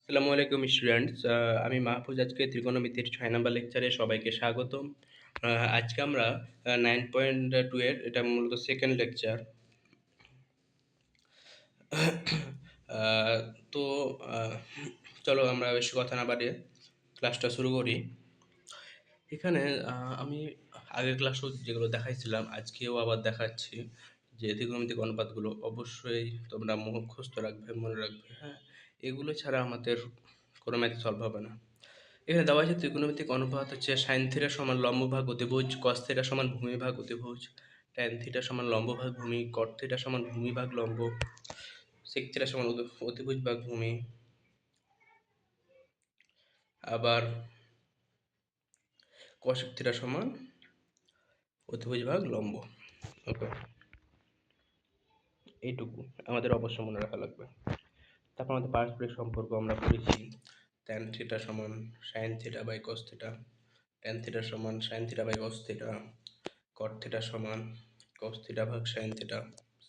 আসসালামু আলাইকুম স্টুডেন্টস। আমি মাহফুজ। আজকে ত্রিকোণমিতির 6 নম্বর লেকচারে সবাইকে স্বাগতম। আজকে আমরা 9.2 এর এটা মূলত সেকেন্ড লেকচার। তো আহ, চলো আমরা বেশি কথা না বাড়িয়ে ক্লাসটা শুরু করি। এখানে আমি আগের ক্লাসও যেগুলো দেখাইছিলাম আজকেও আবার দেখাচ্ছি যে ত্রিকোণমিতিক অনুপাতগুলো অবশ্যই তোমরা মুখস্থ রাখবে, মনে রাখবে। হ্যাঁ, এগুলো ছাড়া আমাদের কোনো ম্যাথ সলভ হবে না। এখানে দেওয়া আছে ত্রিকোণমিতিক অনুপাত হচ্ছে সাইন থিটা সমান লম্ব ভাগ অতিভুজ, কস থিটা সমান ভূমি ভাগ অতিভুজ, ট্যান থিটা সমান লম্ব ভাগ ভূমি, কট থিটা সমান ভূমি ভাগ লম্ব, সেক থিটা সমান অতিভুজ ভাগ ভূমি, আবার কসেক থিটা সমান অতিভুজ ভাগ লম্ব। ওকে, এইটুকু আমাদের অবশ্য মনে রাখা লাগবে। তারপর আমাদের পারস্পরিক সম্পর্ক আমরা পড়েছি। ট্যান থিটা সমান sine theta by cos theta, tan theta সমান sine theta by cos theta, cot theta সমান কস থিটা ভাগ সাইন থিটা।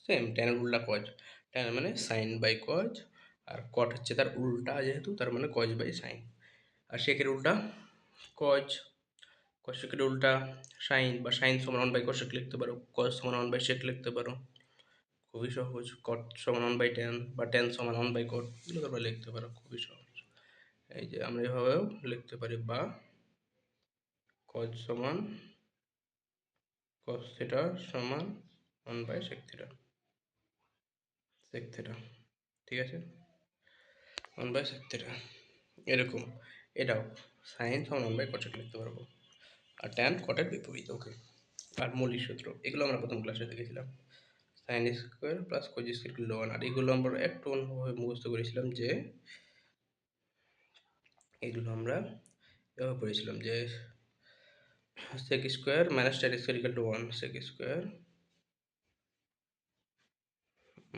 সেম ট্যানের উল্টা কজ, ট্যান মানে সাইন বাই কজ, আর কট হচ্ছে তার উল্টা, যেহেতু তার মানে কজ বাই সাইন। আর সেকের উল্টা কজ, কশেকের উল্টা সাইন, বা সাইন সমান 1 বাই কশেক লিখতে পারো, কজ সমান 1 বাই সেক লিখতে পারো। খুবই সহজ। কট সমান 1 বাই ট্যান, বা ট্যান সমান 1 বাই কট, এগুলো তোমরা লিখতে পারো, খুবই সহজ। এই যে আমরা এভাবেও লিখতে পারি, বা কজ সমান কস থিটা সমান 1 by sec theta, sec theta. ঠিক আছে, 1 বাই সেক থিটা এরকম। এটাও সাইন সমান 1 বাই কটেক লিখতে পারবো, আর ট্যান কটের বিপরীত। ওকে, আর মৌলিক সূত্র এগুলো আমরা প্রথম ক্লাসে দেখেছিলাম। Sine square plus cos square equal to 1, আর এগুলো আমরা একটু অন্যভাবে মুখস্থ করেছিলাম, যে এগুলো আমরা এভাবে পড়েছিলাম যে sec square minus tan square equal to 1, sec square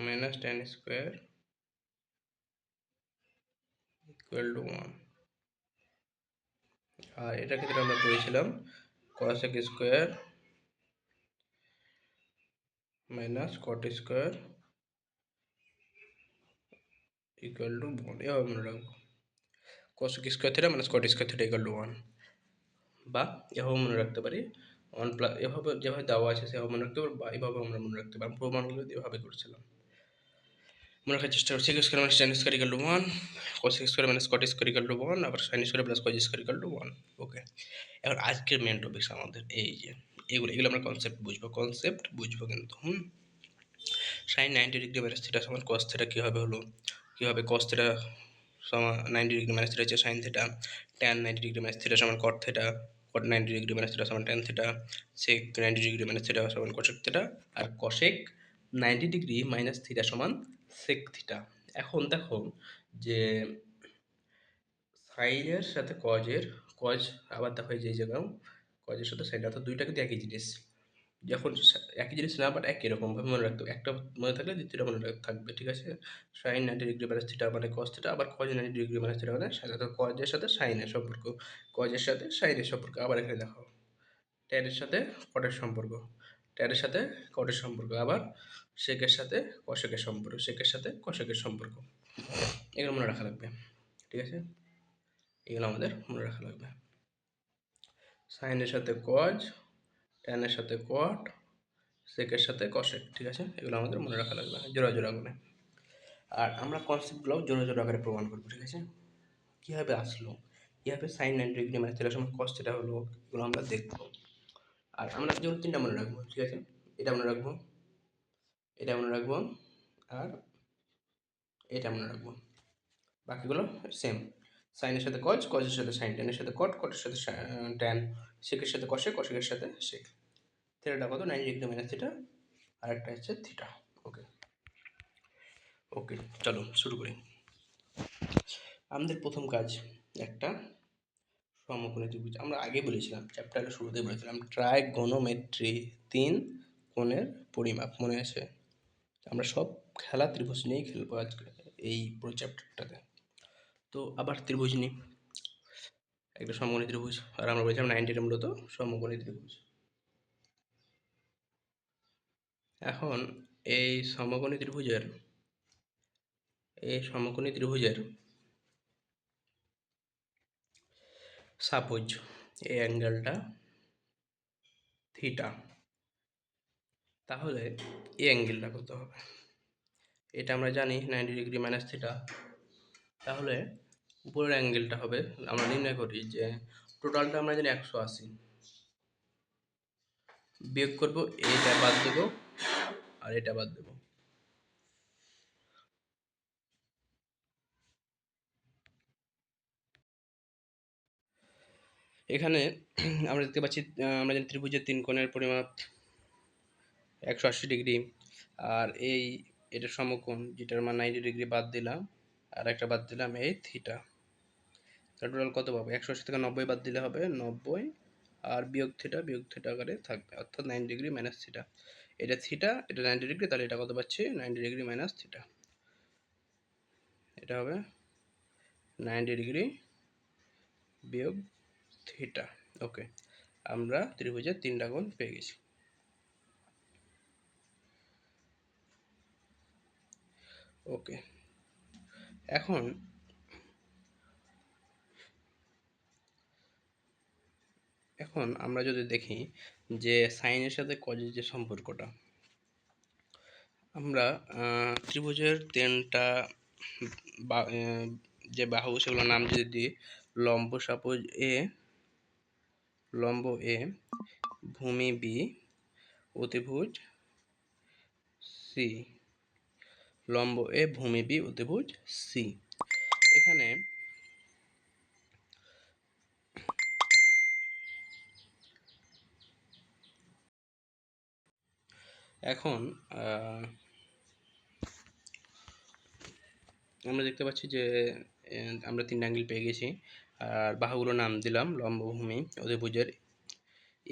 minus tan square equal to 1। আর এটা ক্ষেত্রে আমরা পড়েছিলাম cosec square minus cot square equal to 1, এভাবে মনে রাখবো। cosec square theta minus cot square theta equal to 1, বা এভাবে মনে রাখতে পারি 1 প্লাস, এভাবে যেভাবে দেওয়া আছে সেভাবে মনে রাখতে পারি, বা এভাবে আমরা মনে রাখতে পারি। প্রমাণগুলো এভাবে করছিলাম, মনে রাখার চেষ্টা করছি। Sec square minus tan square equal to 1, cosec square minus cot square equal to 1, আবার sine square plus cos square equal to 1। Okay, এখন আজকের মেন টপিকস আমাদের এই যে এগুলো এগুলো আমরা কনসেপ্ট বুঝবো কিন্তু। সাইন 90 ডিগ্রি মাইনাস থিটা সমান কস থিটা কীভাবে হলো, কীভাবে কস থিটা সমান 90 ডিগ্রি মাইনাস থিটা হচ্ছে sine theta, tan 90 degree minus theta সমান কট থিটা, কট 90 ডিগ্রি মাইনাস থিটা সমান tan theta, sec 90 degree minus theta সমান কোসেক থিটা, আর কশেক 90 ডিগ্রি মাইনাস থিটা সমান সেক থিটা। এখন দেখো যে সাইনের সাথে কজের, কজ আবার দেখো এই যে জায়গাও কজের সাথে সাইন, অর্থাৎ দুইটা কিন্তু একই জিনিস। যখন একই জিনিস না, বাট একই রকমভাবে মনে রাখতে হবে। একটা মনে থাকলে দ্বিতীয়টা মনে থাকবে। ঠিক আছে, সাইন 90 ডিগ্রি মাইনাস থিটা মানে কস থিটা, আবার কজ 90 ডিগ্রি মাইনাস থিটা মানে সাইন, অর্থাৎ কজের সাথে সাইনের সম্পর্ক, কজের সাথে সাইনের সম্পর্ক। আবার এখানে দেখো ট্যানের সাথে কটের সম্পর্ক, ট্যানের সাথে কটের সম্পর্ক, আবার সেকের সাথে কশেকের সম্পর্ক, সেকের সাথে কশেকের সম্পর্ক। এগুলো মনে রাখা লাগবে। ঠিক আছে, এগুলো আমাদের মনে রাখা লাগবে। সাইনের সাথে কজ, ট্যানের সাথে কট, সেকের সাথে কশেক। ঠিক আছে, এগুলো আমাদের মনে রাখা লাগবে জোড়া জোড়া করে। আর আমরা কনসেপ্টগুলো জোড়া জোড়া আকারে প্রমাণ করবো। ঠিক আছে, কীভাবে আসলো, কীভাবে সাইন 90 ডিগ্রি মানে থিটার সময় কস থিটা হলো, এগুলো আমরা দেখবো। আর আমরা যেমন তিনটা মনে রাখবো। ঠিক আছে, এটা মনে রাখবো, এটা মনে রাখবো, আর এটা মনে রাখবো। বাকিগুলো সেম। সাইনের সাথে কজ, কজের সাথে সাইন, ট্যানের সাথে কট, কটের সাথে ট্যান, সেকের সাথে কষে, কষেকের সাথে সেক। থিটাটা কত 90 ডিগ্রি মাইনাস থিটা, আর একটা হচ্ছে থিটা। ওকে ওকে, চলো শুরু করি। আমাদের প্রথম কাজ একটা সমকোণী ত্রিভুজ। আমরা আগে বলেছিলাম, চ্যাপ্টারের শুরুতেই বলেছিলাম ট্রাইগোনোমেট্রি, 3 কোণের পরিমাপ, মনে আছে? আমরা সব খেলা ত্রিভুজ নিয়েই খেলবো আজকে এই পুরো চ্যাপ্টারটাতে। তো আবার ত্রিভুজ নিই, একটা সমকোণী ত্রিভুজ, আর আমরা বলেছিলাম 90 মূলত সমকোণী ত্রিভুজ। এখন এই সমকোণী ত্রিভুজের সাপোজ এই অ্যাঙ্গেলটা থিটা, তাহলে এই অ্যাঙ্গেলটা কত হবে? এটা আমরা জানি 90 ডিগ্রি মাইনাস থিটা। তাহলে উপরের অ্যাঙ্গেলটা হবে, আমরা নির্ণয় করি যে টোটালটা আমরা জানি 180, বিয়োগ করব এটা বাদ দেবো আর এটা বাদ দেবো। এখানে আমরা দেখতে পাচ্ছি আমরা জানি ত্রিভুজের 3 কোণের পরিমাপ 180 ডিগ্রি, আর এটা সমকোণ যেটার মান 90 ডিগ্রি বাদ দিলাম আর একটা বাদ দিলাম এই থিটা। টোটাল কত পাবো? 180 থেকে 90 বাদ দিলে হবে 90 আর বিয়োগ থিটা আকারে থাকবে, অর্থাৎ 90 ডিগ্রি মাইনাস থিটা। এটা থিটা, এটা 90 ডিগ্রি, তাহলে এটা কত পাচ্ছি? 90 ডিগ্রি মাইনাস থিটা। এটা হবে 90 ডিগ্রি বিয়োগ থিটা। ওকে, আমরা ত্রিভুজের 3টা কোণ পেয়ে গেছি। ওকে, এখন আমরা যদি দেখি যে সাইনের সাথে কজের যে সম্পর্কটা, আমরা ত্রিভুজের 3টা যে বাহু সেগুলোর নাম যদি দিই, লম্ব সাপোজ এ, লম্ব এ, ভূমি বি, অতিভুজ সি, লম্ব এ, ভূমি বি, অতিভুজ সি। এখানে এখন আমরা দেখতে পাচ্ছি যে আমরা 3 অ্যাঙ্গেল পেয়ে গেছি, আর বাহুগুলোর নাম দিলাম লম্ব, ভূমি, অতিভুজের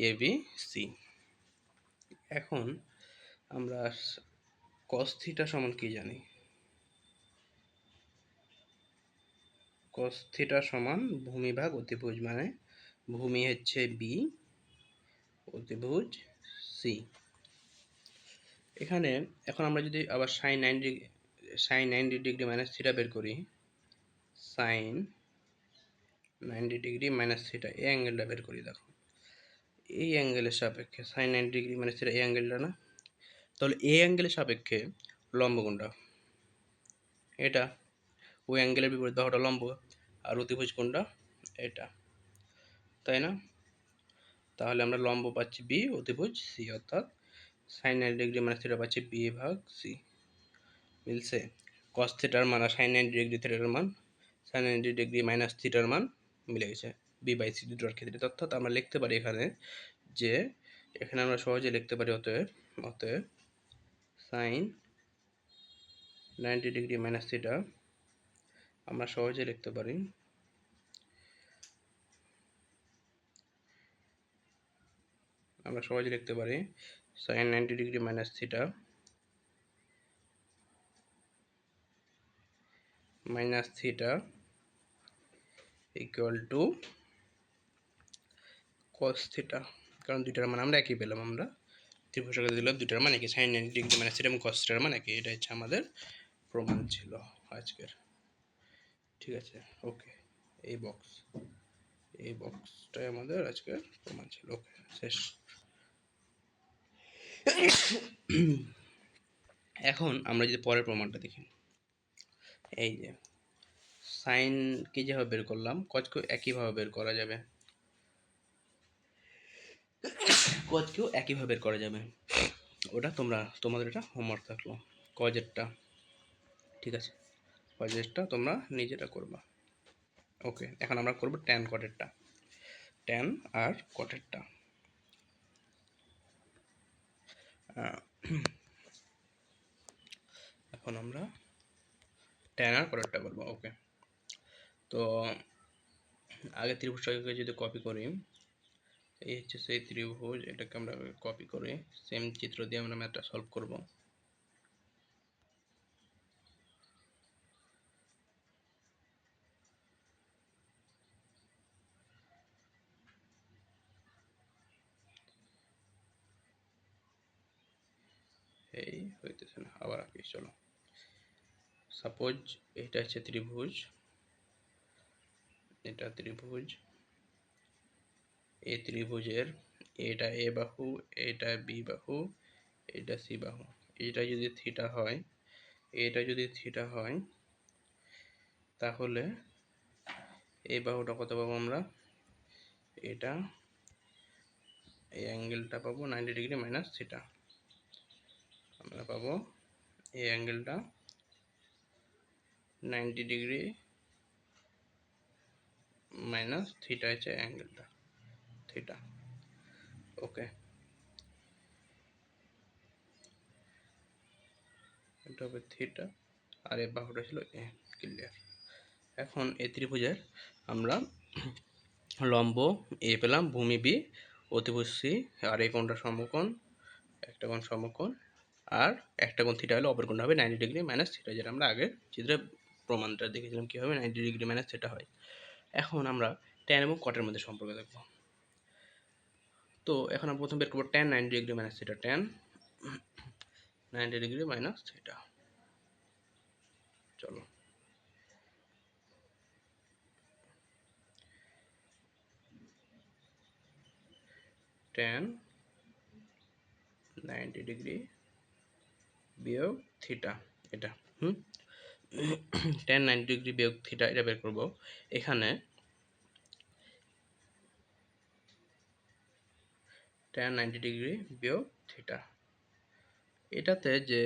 এ বি সি। এখন আমরা cos থিটা সমান কি জানি? cos থিটা সমান ভূমি ভাগ অতিভুজ, মানে ভূমি হচ্ছে বি, অতিভুজ সি। এখানে এখন আমরা যদি আবার sin 90 ডিগ্রি মাইনাস থিটা বের করি, sin 90 ডিগ্রি মাইনাস থিটা এই অ্যাঙ্গেলটা বের করি। দেখো এই অ্যাঙ্গেলের সাপেক্ষে sin 90 ডিগ্রি মাইনাস থিটা এই অ্যাঙ্গেলটা না, তাহলে এই অ্যাঙ্গেলের সাপেক্ষে লম্ব কোণটা এটা, ওই অ্যাঙ্গেলের বিপরীত বাহুটা লম্ব, আর অতিভুজ কোণটা এটা, তাই না? তাহলে আমরা লম্ব পাচ্ছি বি, অতিভুজ সি, অর্থাৎ sin 90 ডিগ্রি মাইনাস থিটা পাচ্ছি বি ভাগ সি। মিলছে? cos থিটার মান আর sin 90 ডিগ্রি থিটার মান, sin 90 ডিগ্রি মাইনাস থিটার মান মিলে গেছে বি বাই সি দুটোর ক্ষেত্রে। অর্থাৎ আমরা লিখতে পারি এখানে যে, এখানে আমরা সহজে লিখতে পারি অতএব sin 90 ডিগ্রি মাইনাস থিটা আমরা সহজে লিখতে পারি sin 90 degree minus theta equal two cos theta, কারণ দুইটার মান আমরা একই পেলাম। আমরা ত্রিভুজ আকারে দিলাম দুইটার মান একই, sin 90 ডিগ্রি মাইনাস থিটা এবং cos থিটার মান একই। এটা হচ্ছে আমাদের প্রমাণ ছিল আজকের। ঠিক আছে, ওকে, এই বক্সটাই আমাদের আজকের প্রমাণ ছিল। ওকে, শেষ। এখন আমরা যদি পরের প্রমাণটা দেখি, এই যে সাইন কি যেভাবে বের করলাম, কজকেও একইভাবে বের করা যাবে, ওটা তোমাদের এটা হোমওয়ার্ক থাকলো, কজেরটা। ঠিক আছে, কজেরটা তোমরা নিজেরা করবা। ওকে, এখন আমরা করব ট্যান কটেরটা, ট্যান আর কটেরটা। এখন আমরা ট্যান আর কটেরটা করবো। ওকে, তো আগে ত্রিভুজটাকে যদি কপি করি, এই হচ্ছে সেই ত্রিভুজ, এটাকে আমরা কপি করে সেম চিত্র দিয়ে আমরা ম্যাথটা সলভ করব। এই হইতেছে না, আবার আঁকি। চলো, সাপোজ এটা হচ্ছে ত্রিভুজ, এটা ত্রিভুজ, এই ত্রিভুজের এটা এ বাহু, এটা বি বাহু, এটা সি বাহু, এটা যদি থিটা হয়, এটা যদি থিটা হয়, তাহলে এই বাহুটা কত পাবো আমরা? এটা এই অ্যাঙ্গেলটা পাবো 90 ডিগ্রি মাইনাস থিটা। আমরা পাবো এই অ্যাঙ্গেলটা 90 ডিগ্রি মাইনাস থিটা হচ্ছে অ্যাঙ্গেলটা থিটা। ওকে, এটা হবে থিটা আর এই বাহুটা ছিল এ। ক্লিয়ার। এখন এই ত্রিভুজের আমরা লম্ব এ পেলাম, ভূমি বি, অতিভুজ সি, আর এই কোণটা সমকোণ, একটা কোণ সমকোণ, আর একটা কোণ থিটা হলে অপর কোণটা হবে 90 ডিগ্রি মাইনাস থিটা, যেটা আমরা আগের চিত্রে প্রমাণটা দেখেছিলাম কীভাবে 90 ডিগ্রি মাইনাস থিটা হয়। এখন আমরা ট্যান এবং কটের মধ্যে সম্পর্ক দেখব। তো এখন আমরা প্রথম বের করবো tan 90 degree minus theta. Tan 90 degree minus theta. চলো, ট্যান 90 ডিগ্রি বিয়োগ থিটা, এটা ট্যান 90 ডিগ্রি বিয়োগ থিটা এটা বের করবো। এখানে ট্যান 90 ডিগ্রি বিয়োগ থিটা, এটাতে যে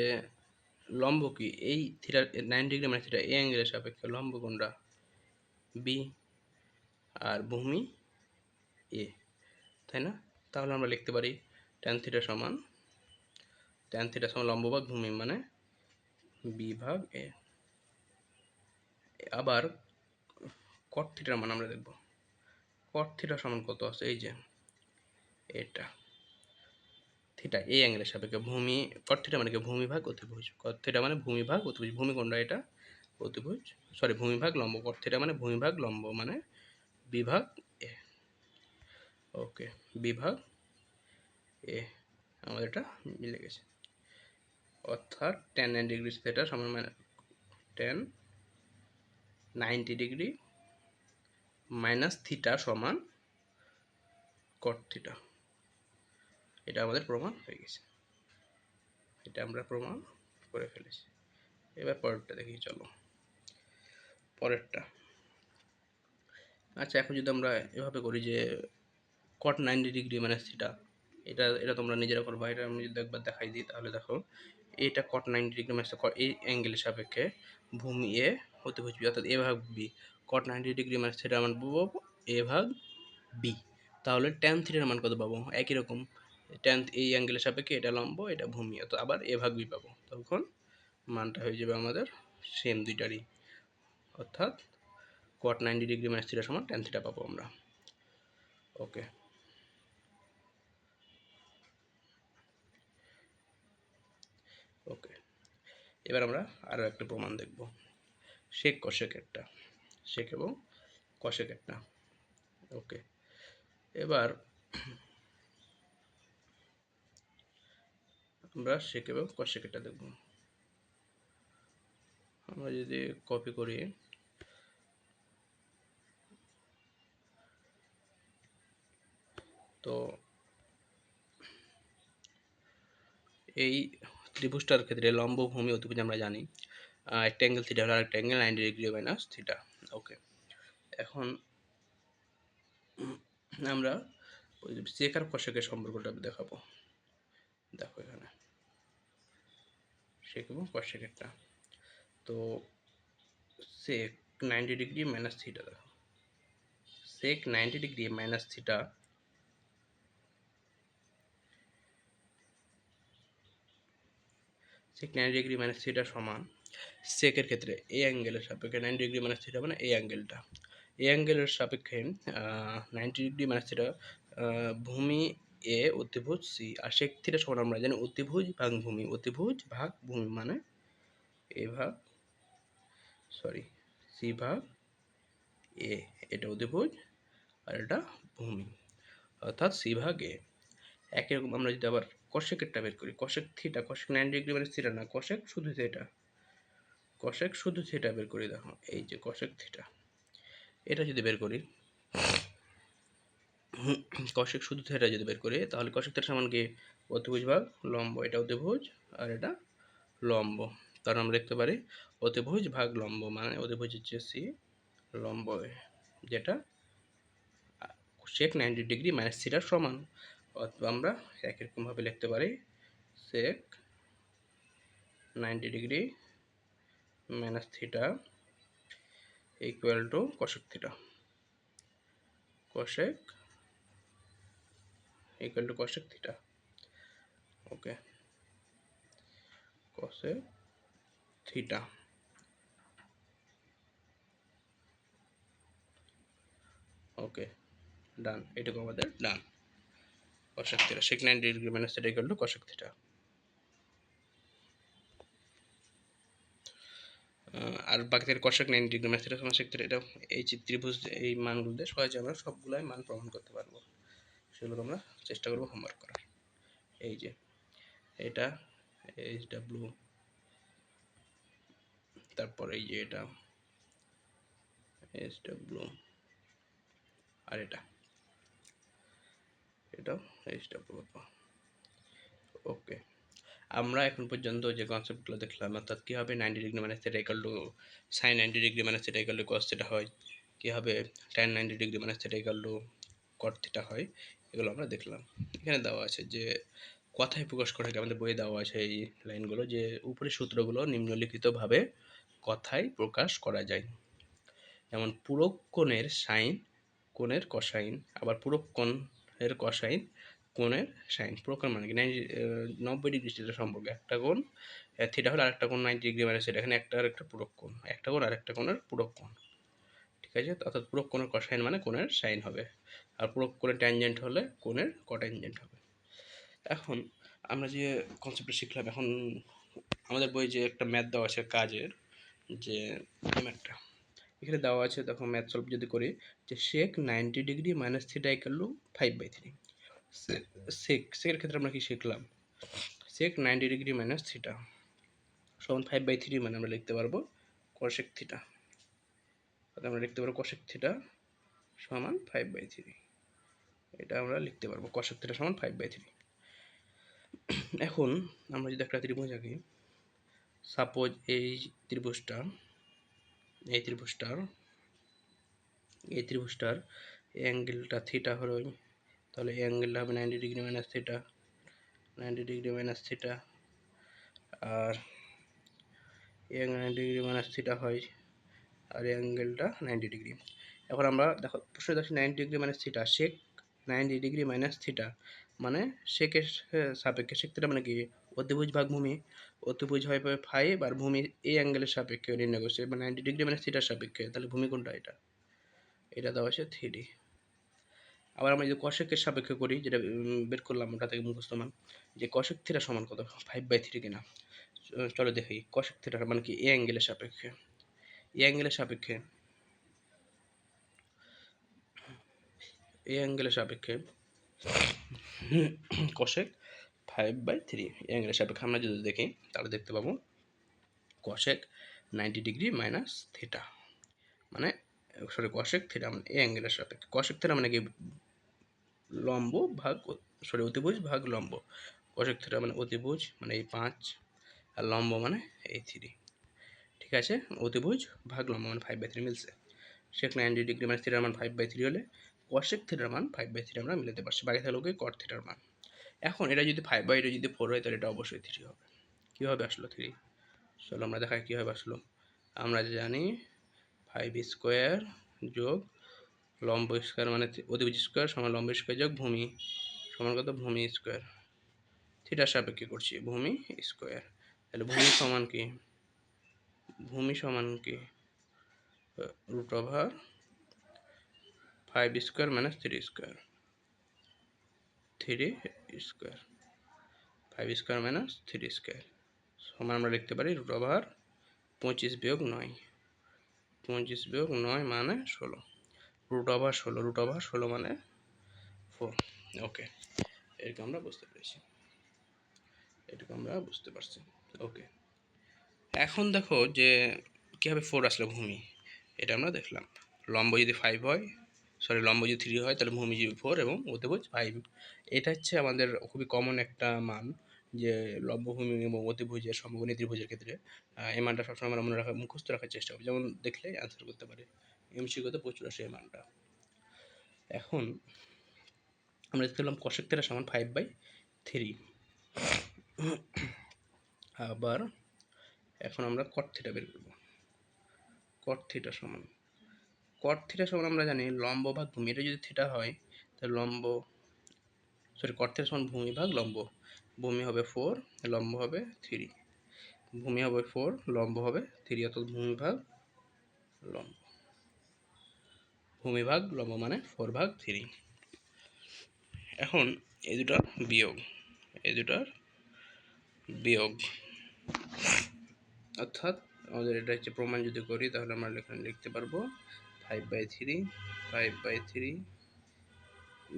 লম্ব কি এই থিটা 90 ডিগ্রি মানে থিটা এই অ্যাঙ্গেলের সাপেক্ষে লম্ব কোণটা বি, আর ভূমি এ, তাই না? তাহলে আমরা লিখতে পারি ট্যান থিটা সমান লম্ব ভাগ ভূমি মানে বি ভাগ এ। আবার কট থিটার মান আমরা দেখব। কট থিটা সমান কত আছে? এই যে এটা থিটা এই অ্যাঙ্গেলের সাপেক্ষে ভূমি, কট থিটা মানে কি ভূমি ভাগ অতিভুজ, কট থিটা মানে ভূমি ভাগ অতিভুজ, ভূমি কোণটা এটা অতিভুজ, সরি ভূমি ভাগ লম্ব, কট থিটা মানে ভূমি ভাগ লম্ব মানে বিভাগ এ। ওকে, বিভাগ এ আমাদের এটা মিলে গেছে। অর্থাৎ ট্যান 90 ডিগ্রি থিটা সমান মানে ট্যান 90 ডিগ্রি মাইনাস থিটা সমান কট থিটা। এটা আমাদের প্রমাণ হয়ে গেছে, এটা আমরা প্রমাণ করে ফেলেছি। এবার পরেরটা দেখি, চলো পরেরটা। আচ্ছা, এখন যদি আমরা এভাবে করি যে কট 90 ডিগ্রি মাইনাস থিটা, এটা তোমরা নিজেরা করবা। এটা আমি যদি একবার দেখাই দিই তাহলে দেখো, এটা কট 90 ডিগ্রি মাইনাস এই অ্যাঙ্গেলের সাপেক্ষে ভূমি এ অতিভুজ বি, অর্থাৎ এ ভাগ বি। কট 90 ডিগ্রি মাইনাস থিটার মান পাবো এ ভাগ বি। তাহলে ট্যান থিটার মান কত পাবো? একই রকম, ট্যান এই অ্যাঙ্গেলের সাপেক্ষে এটা লম্ব এটা ভূমি, অর্থাৎ আবার এ ভাগ বি পাবো। তখন মানটা হয়ে যাবে আমাদের সেম দুইটারই, অর্থাৎ কট 90 ডিগ্রি মাইনাস থিটা সমান ট্যান থিটা পাবো আমরা। ওকে, ওকে, এবার আমরা আরও একটা প্রমাণ দেখব, সেক কষেক একটা, সেক এবং কষেক একটা। ওকে, এবার আমরা সেক এবং কষেক একটা দেখব। আমরা যদি কপি করি, তো এই ত্রিভুজটার ক্ষেত্রে লম্ব ভূমি অতিভুজ আমরা জানি, একটা অ্যাঙ্গেল থিটা হলো, আরেকটা angle 90 degree minus theta. Okay, এখন আমরা ওই সেক আর কষেকের সম্পর্কটা দেখাবো। দেখো এখানে সেক এবং কষেক একটা, তো সেক 90 ডিগ্রি মাইনাস থিটা, দেখো sec 90 degree minus theta sec 90 degree minus theta সমান সেকের ক্ষেত্রে এই অ্যাঙ্গেলের সাপেক্ষে 90 ডিগ্রি মাইনাস থিটা মানে এই অ্যাঙ্গেলটা, এই অ্যাঙ্গেলের সাপেক্ষে 90 ডিগ্রি মাইনাস থিটা ভূমি এ অতিভুজ সি, আর সেক থিটা সমান আমরা জানি অতিভুজ ভাগ ভূমি, অতিভুজ ভাগ ভূমি মানে এ ভাগ সি ভাগ এ, এটা অতিভুজ আর এটা ভূমি, অর্থাৎ সি ভাগ এ। একই রকম আমরা যদি আবার কশেকেরটা বের করি, কশেক থিটা, কশেক 90 ডিগ্রি মানে থিটা না, কশেক শুধু থিটা, কশেক শুধু থিটা বের করি। দেখো এই যে কশেক থিটা, এটা যদি বের করি, কশেক শুধু থিটা যদি বের করি তাহলে কশেক থিটা সমান কি অতিভুজ ভাগ লম্ব, এটা অতিভুজ আর এটা লম্ব। তার আমরা লিখতে পারি অতিভুজ ভাগ লম্ব, মানে অতিভুজ হচ্ছে সি, লম্ব যেটা সেক 90 ডিগ্রি মাইনাস থিটার সমান। অথবা আমরা একই রকমভাবে লিখতে পারি sec 90 degree minus theta equal to cosec theta, cosec equal to cosec theta. Okay, cosec theta. Okay done, এটুকু আমাদের done. Cosec theta sec 90 degree minus theta equal to cosec theta. আর বাকি থেকে কশেক 90 ডিগ্রি মাইনাস থিটা সমান sec theta, এটা এই ত্রিভুজ এই মানগুলো দিয়ে সহজে আমরা সবগুলাই মান প্রমাণ করতে পারবো। সেগুলো আমরা চেষ্টা করবো হোমওয়ার্ক করার। এই যে এটা এইচ ডাব্লিউ, তারপর এই যে এটা এইচ ডাব্লিউ, আর এটাও এইচ ডাব্লিউ। ওকে, আমরা এখন পর্যন্ত যে কনসেপ্টগুলো দেখলাম, অর্থাৎ কীভাবে 90 degree minus theta equal to sine 90 degree minus theta equal to cos theta হয়, কীভাবে tan 90 degree minus theta equal to cot theta হয়, এগুলো আমরা দেখলাম। এখানে দেওয়া আছে যে কথায় প্রকাশ করা হয়, আমাদের বইয়ে দেওয়া আছে এই লাইনগুলো, যে উপরের সূত্রগুলো নিম্নলিখিতভাবে কথায় প্রকাশ করা যায়। যেমন পূরক কোণের সাইন কোণের কসাইন, আবার পূরক কোণের কসাইন কোণের সাইন। পূরক কোণ মানে কি 90 ডিগ্রি থিটা সম্পর্কে একটা কোণ থিটা হলে আরেকটা কোণ 90 ডিগ্রি মানে সেটা, এখানে একটা আর একটা পূরক কোণ, একটা কোণ আর একটা কোণের পূরক কোণ। ঠিক আছে, অর্থাৎ পূরক কোণের কসাইন মানে কোণের সাইন হবে, আর পূরক কোণের ট্যানজেন্ট হলে কোণের কট্যানজেন্ট হবে। এখন আমরা যে কনসেপ্টটা শিখলাম, এখন আমাদের বই যে একটা ম্যাথ দেওয়া আছে কাজের, যে ম্যাথটা এখানে দেওয়া আছে, তখন ম্যাথ সলভ যদি করি, যে সেক 90 degree minus theta equal two 5/3। সেকের ক্ষেত্রে আমরা কি শিখলাম, সেক 90 ডিগ্রি মাইনাস থিটা সমান 5/3, মানে আমরা লিখতে পারবো কশেক থিটা। আমরা লিখতে পারবো কশেক থিটা সমান 5/3, এটা আমরা লিখতে পারবো কশেক থিটা সমান 5/3। এখন আমরা যদি একটা ত্রিভুজ আঁকি, সাপোজ এই ত্রিভুজটার অ্যাঙ্গেলটা থিটা হলো, তাহলে এই অ্যাঙ্গেলটা হবে 90 degree minus theta, 90 degree minus theta, আর এই 90 ডিগ্রি মাইনাস থিটা হয়, আর এই অ্যাঙ্গেলটা 90 ডিগ্রি। এখন আমরা দেখো প্রশ্ন দেখছি 90 degree minus theta, sec 90 degree minus theta মানে সেকের সাপেক্ষে, সেক থিটা মানে কি অতিভুজ ভাগ ভূমি, অতিভুজ হয় 5 আর ভূমি এই অ্যাঙ্গেলের সাপেক্ষে নির্ণয় করছে, মানে 90 ডিগ্রি মাইনাস থিটার সাপেক্ষে, তাহলে ভূমি কোনটা, এটা দেওয়া আছে 3D। আবার আমরা যদি কশেকের সাপেক্ষে করি, যেটা বের করলাম ওটা থেকে মুখস্থ মান, যে কশেক থিটা সমান কত 5/3 কিনা। চলো দেখি কশেক থিটা মানে কি, এ অ্যাঙ্গেলের সাপেক্ষে, এ অ্যাঙ্গেলের সাপেক্ষে কশেক 5/3 অ্যাঙ্গেলের সাপেক্ষে আমরা যদি দেখি, তাহলে দেখতে পাবো কশেক 90 ডিগ্রি মাইনাস থিটা মানে কশেক থিটা মানে এই অ্যাঙ্গেলের সাপেক্ষে, কশেক থিটা মানে কি লম্ব ভাগ অতিভুজ ভাগ লম্ব, কশেক থিটা মানে অতিভুজ মানে এই 5 আর লম্ব মানে এই 3। ঠিক আছে, অতিভুজ ভাগ লম্ব মানে 5/3 মিলছে। সেক 90 ডিগ্রি মানে থিটার মান 5/3 হলে কশেক থিটার মান 5/3 আমরা মিলাতে পারছি, বাকি থাকলে ওকে কট থিটার মান। এখন এটা যদি 5 এটা যদি 4 হয়, তাহলে এটা অবশ্যই 3 হবে। কীভাবে আসলো 3, চলো আমরা দেখাই কীভাবে আসলো। আমরা জানি 5 স্কোয়ার যোগ লম্ব স্কোয়ার মানে অতিভুজ স্কোয়ার সমান লম্ব স্কোয়ার যোগ ভূমি সমান কত, ভূমি স্কোয়ার, থিটার সাপেক্ষে করছি ভূমি স্কোয়ার, তাহলে ভূমি সমান কি, root over 5 square minus 3 square, 5 square minus 3 square সমান আমরা লিখতে পারি রুট ওভার 25 বিয়োগ 9, 25 বিয়োগ 9 মানে 16, রুট ওভার 16 মানে 4। ওকে, এরকম আমরা বুঝতে পারছি। ওকে, এখন দেখো যে কীভাবে 4 আসলো ভূমি, এটা আমরা দেখলাম। লম্ব যদি 5 হয়, সরি লম্ব যদি 3 হয় তাহলে ভূমি 4 এবং অতিভুজ 5। এটা হচ্ছে আমাদের খুবই কমন একটা মান, যে লম্বভূমি এবং অতিভুজের সমকোণী ত্রিভুজের ক্ষেত্রে এই মানটা সবসময় আমরা মনে রাখা মুখস্থ রাখার চেষ্টা করি, যেমন দেখলেই অ্যান্সার করতে পারে। এমসিকিউতে প্রচুর আসে এই মানটা। এখন আমরা দেখতে পেলাম cosec θ সমান 5/3। আবার এখন আমরা cot θ বের করব। cot θ সমান আমরা জানি লম্ব ভাগ ভূমি, এটা যদি থিটা হয় তাহলে cot θ সমান ভূমি ভাগ লম্ব। ভূমি হবে 4, লম্ব হবে 3। ভূমি হবে 4, লম্ব হবে 3, অর্থাৎ লম্ব ভূমি ভাগ লম্ব মানে 4/3। এখন এই দুটার বিয়োগ অর্থাৎ আমাদের এটা হচ্ছে প্রমাণ যদি করি তাহলে আমরা এখানে লিখতে পারবো 5/3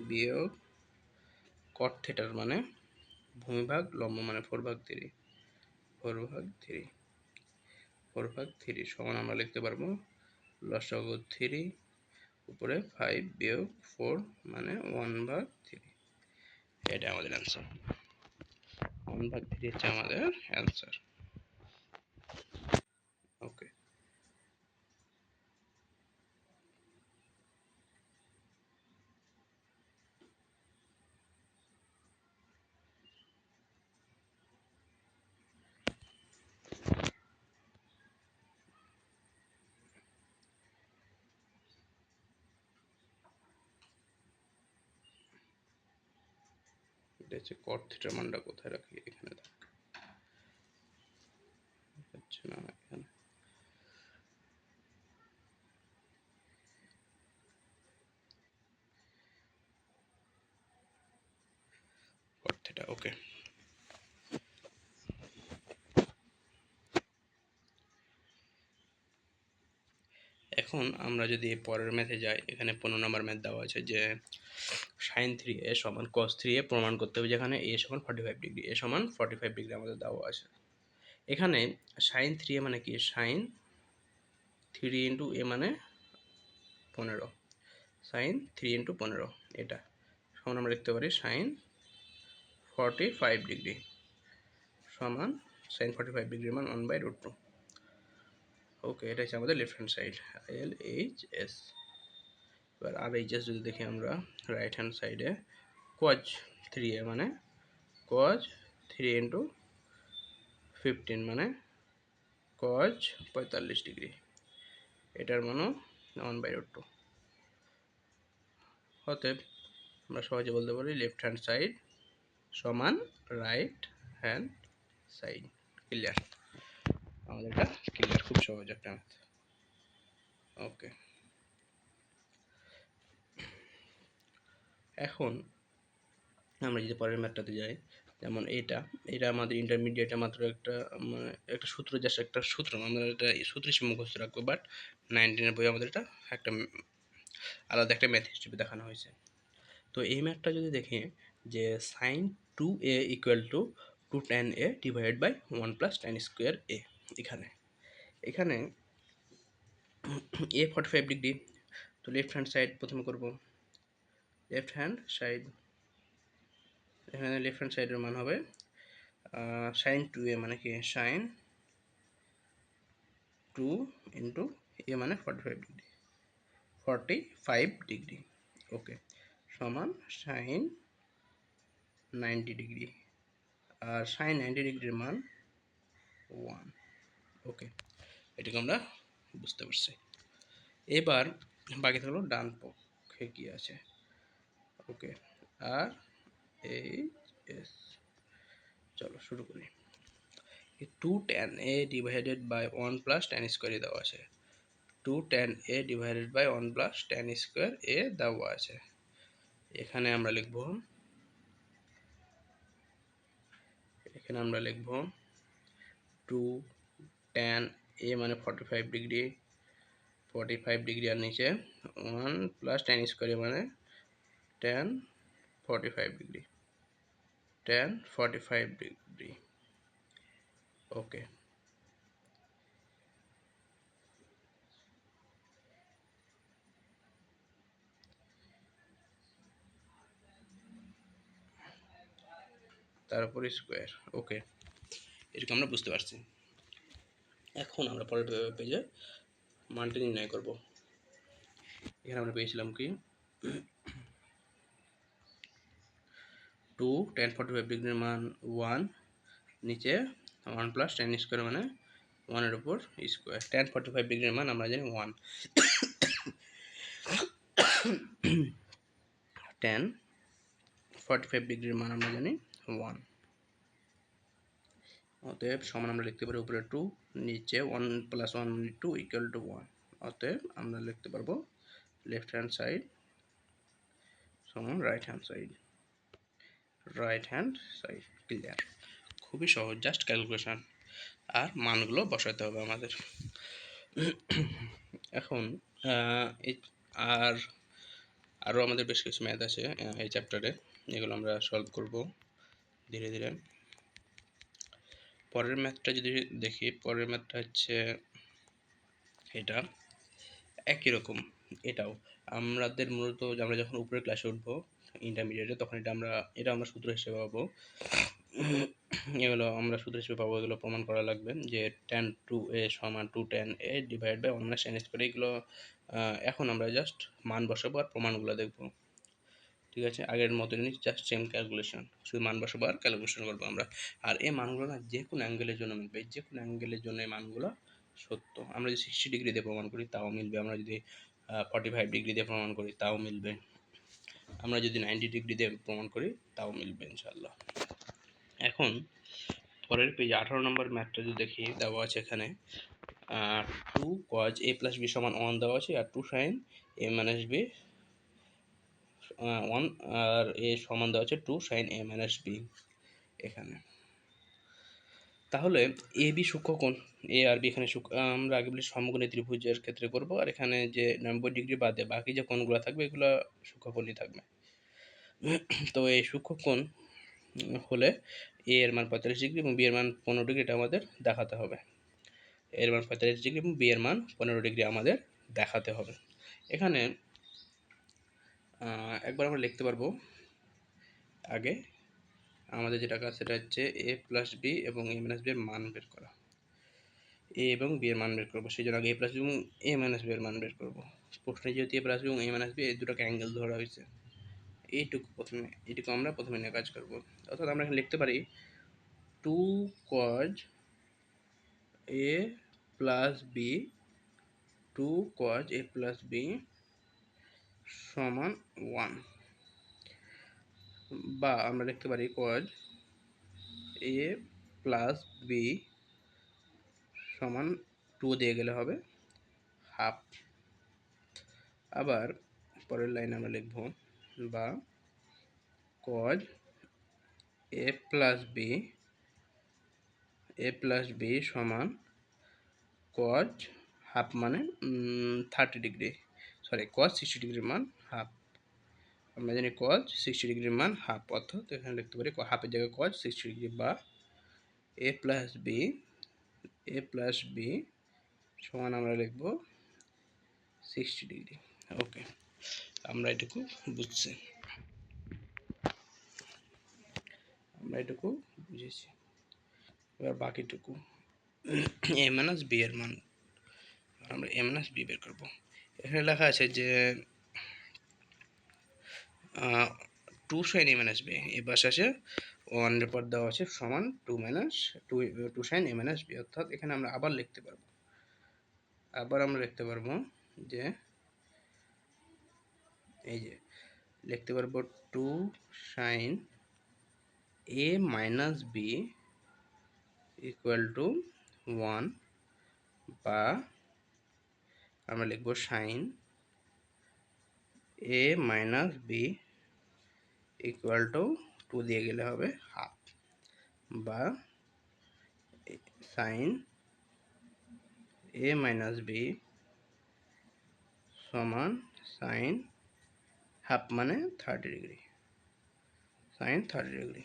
বিয়োগ cot θ মানে ভূমি ভাগ লম্ব মানে 4/3 সমান আমরা লিখতে পারবো লসাগু 3 উপরে 5 বিয়োগ 4 মানে 1/3। এটা আমাদের অ্যান্সার। 1/3 হচ্ছে আমাদের অ্যান্সার। ওকে, এটা হচ্ছে cot θ মানটা কোথায় রাখি, এখানে হচ্ছে না এখানে। cot θ ওকে। এখন আমরা যদি পরের ম্যাথে যাই, এখানে 15 নম্বর ম্যাথ দেওয়া আছে যে sin 3a সমান cos 3a প্রমাণ করতে হবে, যেখানে a সমান 45 ডিগ্রি, a সমান 45 ডিগ্রি আমাদের দেওয়া আছে। এখানে sin 3a মানে কি, sin 3 ইন্টু a মানে 15, sin 3 ইন্টু 15 এটা সমান আমরা লিখতে পারি sin 45 ডিগ্রি সমান sin 45 ডিগ্রির মান 1/√2। ওকে, এটা হচ্ছে আমাদের লেফট হ্যান্ড সাইড LHS। এবার RHS যদি দেখি আমরা রাইট হ্যান্ড সাইডে cos 3a মানে cos 3 ইন্টু 15 মানে cos 45 ডিগ্রি, এটার মানও 1/√2। অতএব আমরা সহজে বলতে পারি লেফট হ্যান্ড সাইড সমান রাইট হ্যান্ড সাইড। ক্লিয়ার? আমাদের এটা ক্লিয়ার, খুব সহজ একটা ম্যাথ। ওকে, এখন আমরা যদি পরের ম্যাথটাতে যাই, যেমন এটা আমাদের ইন্টারমিডিয়েটে মাত্র একটা মানে একটা সূত্র, জাস্ট একটা সূত্র, আমরা এটা সূত্র হিসেবে মুখস্থ রাখবো, বাট 19-এর বই আমাদের এটা একটা আলাদা একটা ম্যাথ হিসেবে দেখানো হয়েছে। তো এই ম্যাথটা যদি দেখি যে sin 2a equal to 2 tan a divided by 1 plus tan square a, এখানে a 45 ডিগ্রি, তো লেফট হ্যান্ড সাইড প্রথমে করব। লেফট হ্যান্ড সাইড, এখানে লেফট হ্যান্ড সাইডের মান হবে sin 2a মানে কি sin 2 ইন্টু a মানে 45 ডিগ্রি ওকে, সমান sin 90 ডিগ্রি, আর sin 90 ডিগ্রির মান 1। ওকে, এটাকে আমরা বুঝতে পারছি। এবার বাকি থাকলো ডান পক্ষে কি আছে। ওকে, আর এইচ, চলো শুরু করি। 2 tan a divided by 1 plus tan square দেওয়া আছে। 2 tan a divided by 1 plus tan square a দেওয়া আছে। এখানে আমরা লিখব 2 tan a মানে 45 ডিগ্রি, আর নিচে 1 প্লাস tan স্কোয়ার মানে tan 45 ডিগ্রি। ওকে, তার উপর স্কোয়ার। ওকে, এটুকু আমরা বুঝতে পারছি। এখন আমরা পরের পেজে মানটি নির্ণয় করব। এখানে আমরা পেয়েছিলাম কি 2 tan45 ডিগ্রির মান 1, নিচে 1 প্লাস tan স্কোয়ার মানে 1 উপর স্কোয়ার। tan45 ডিগ্রির মান আমরা জানি 1, tan45 ডিগ্রির মান আমরা জানি 1। অতএব সমান আমরা লিখতে পারি উপরে 2, নিচে 1 প্লাস 1 2 ইকুয়াল টু 1। অতএব আমরা লিখতে পারবো লেফট হ্যান্ড সাইড সমান রাইট হ্যান্ড সাইড। ক্লিয়ার, খুবই সহজ, জাস্ট ক্যালকুলেশন, আর মানগুলো বসাতে হবে আমাদের। এখন আর আরও আমাদের বেশ কিছু ম্যাথ আছে এই চ্যাপ্টারে, এগুলো আমরা সলভ করব ধীরে ধীরে। পরের ম্যাথটা যদি দেখি, পরের ম্যাথটা হচ্ছে এটা একই রকম। এটাও আমাদের মূলত আমরা যখন উপরের ক্লাসে উঠবো ইন্টারমিডিয়েটে, তখন এটা আমরা সূত্র হিসেবে পাবো। এগুলো আমরা সূত্র হিসেবে পাবো, এগুলো প্রমাণ করা লাগবে যে tan 2a সমান 2 tan a divide by 1 - tan square. এগুলো এখন আমরা জাস্ট মান বসাবো আর প্রমাণগুলো দেখবো। ঠিক আছে, আগের মতনই জাস্ট সেম ক্যালকুলেশন, শুধু মান বসাবো আর ক্যালকুলেশন করবো আমরা। আর এই মানগুলো না যে কোনো অ্যাঙ্গেলের জন্য মিলবে, যে কোনো অ্যাঙ্গেলের জন্য এই মানগুলো সত্য। আমরা যদি 60 ডিগ্রি দিয়ে প্রমাণ করি তাও মিলবে, আমরা যদি 45 ডিগ্রি দিয়ে প্রমাণ করি তাও মিলবে, আমরা যদি 90 ডিগ্রি দিয়ে প্রমাণ করি তাও মিলবে ইনশাআল্লাহ। এখন পরের পেজে 18 নম্বর ম্যাথটা যদি দেখি, দেওয়া আছে এখানে 2 cos a plus b সমান 1 দেওয়া আছে, আর 2 sin a minus b 1 R a সমান দেওয়া আছে 2 sin a minus b এখানে। তাহলে A B সূক্ষ্মকোণ, A R B এখানে আমরা আগে বলি সমকোণী ত্রিভুজের ক্ষেত্রে করব, আর এখানে যে 90 ডিগ্রি বাদে বাকি যে কোণগুলো থাকবে এগুলো সূক্ষ্মকোণই থাকবে। তো এই সূক্ষ্মকোণ হলে এ এর মান 45 ডিগ্রি এবং বি এর মান 15 ডিগ্রি, এটা আমাদের দেখাতে হবে। এর মান 45 ডিগ্রি এবং বি এর মান 15 ডিগ্রি আমাদের দেখাতে হবে। এখানে একবার আমরা লিখতে পারবো, আগে আমাদের যেটা কাজ সেটা হচ্ছে এ প্লাস বি এবং এ মাইনাস বি এর মান বের করা। এ এবং বি এর মান বের করবো, সেই জন্য আগে এ প্লাস বি এবং এ মাইনাস বি এর মান বের করবো। প্রশ্নে যেহেতু এ প্লাস বি এবং এ মাইনাস বি এই দুটোকে অ্যাঙ্গেল ধরা হয়েছে, এইটুকু আমরা প্রথমে নিয়ে কাজ করবো। অর্থাৎ আমরা এখানে লিখতে পারি 2 cos a plus b, 2 cos a plus b সমান 1, বা আমরা লিখতে পারি cos a প্লাস বি সমান 2 দিয়ে গেলে হবে হাফ। আবার পরের লাইনে আমরা লিখব বা cos a প্লাস বি সমান cos হাফ মানে 30 ডিগ্রি, সরি cos 60 ডিগ্রির মান হাফ। আমরা জানি cos 60 ডিগ্রির মান হাফ, অর্থাৎ এখানে লিখতে পারি হাফের জায়গায় cos 60 ডিগ্রি, বা a প্লাস বি সমান আমরা লিখব 60 ডিগ্রি। ওকে, আমরা এটুকু বুঝছি, বুঝেছি। এবার বাকিটুকু এ মাইনাস বি এর মান, আমরা এ মাইনাস বি বের করবো। এখানে লেখা আছে যে 2 sin a minus b, এই পাশে আছে 1 এর পর দেওয়া আছে সমান 2 sin a minus b, অর্থাৎ এখানে আমরা আবার লিখতে পারবো যে এই যে লিখতে পারবো 2 sin a minus b equal to 1, বা আমরা লিখবো sin a minus b equal to 2 দিয়ে গেলে হবে হাফ, বা sin a minus b সমান sin হাফ মানে 30 ডিগ্রি, sin 30 ডিগ্রি।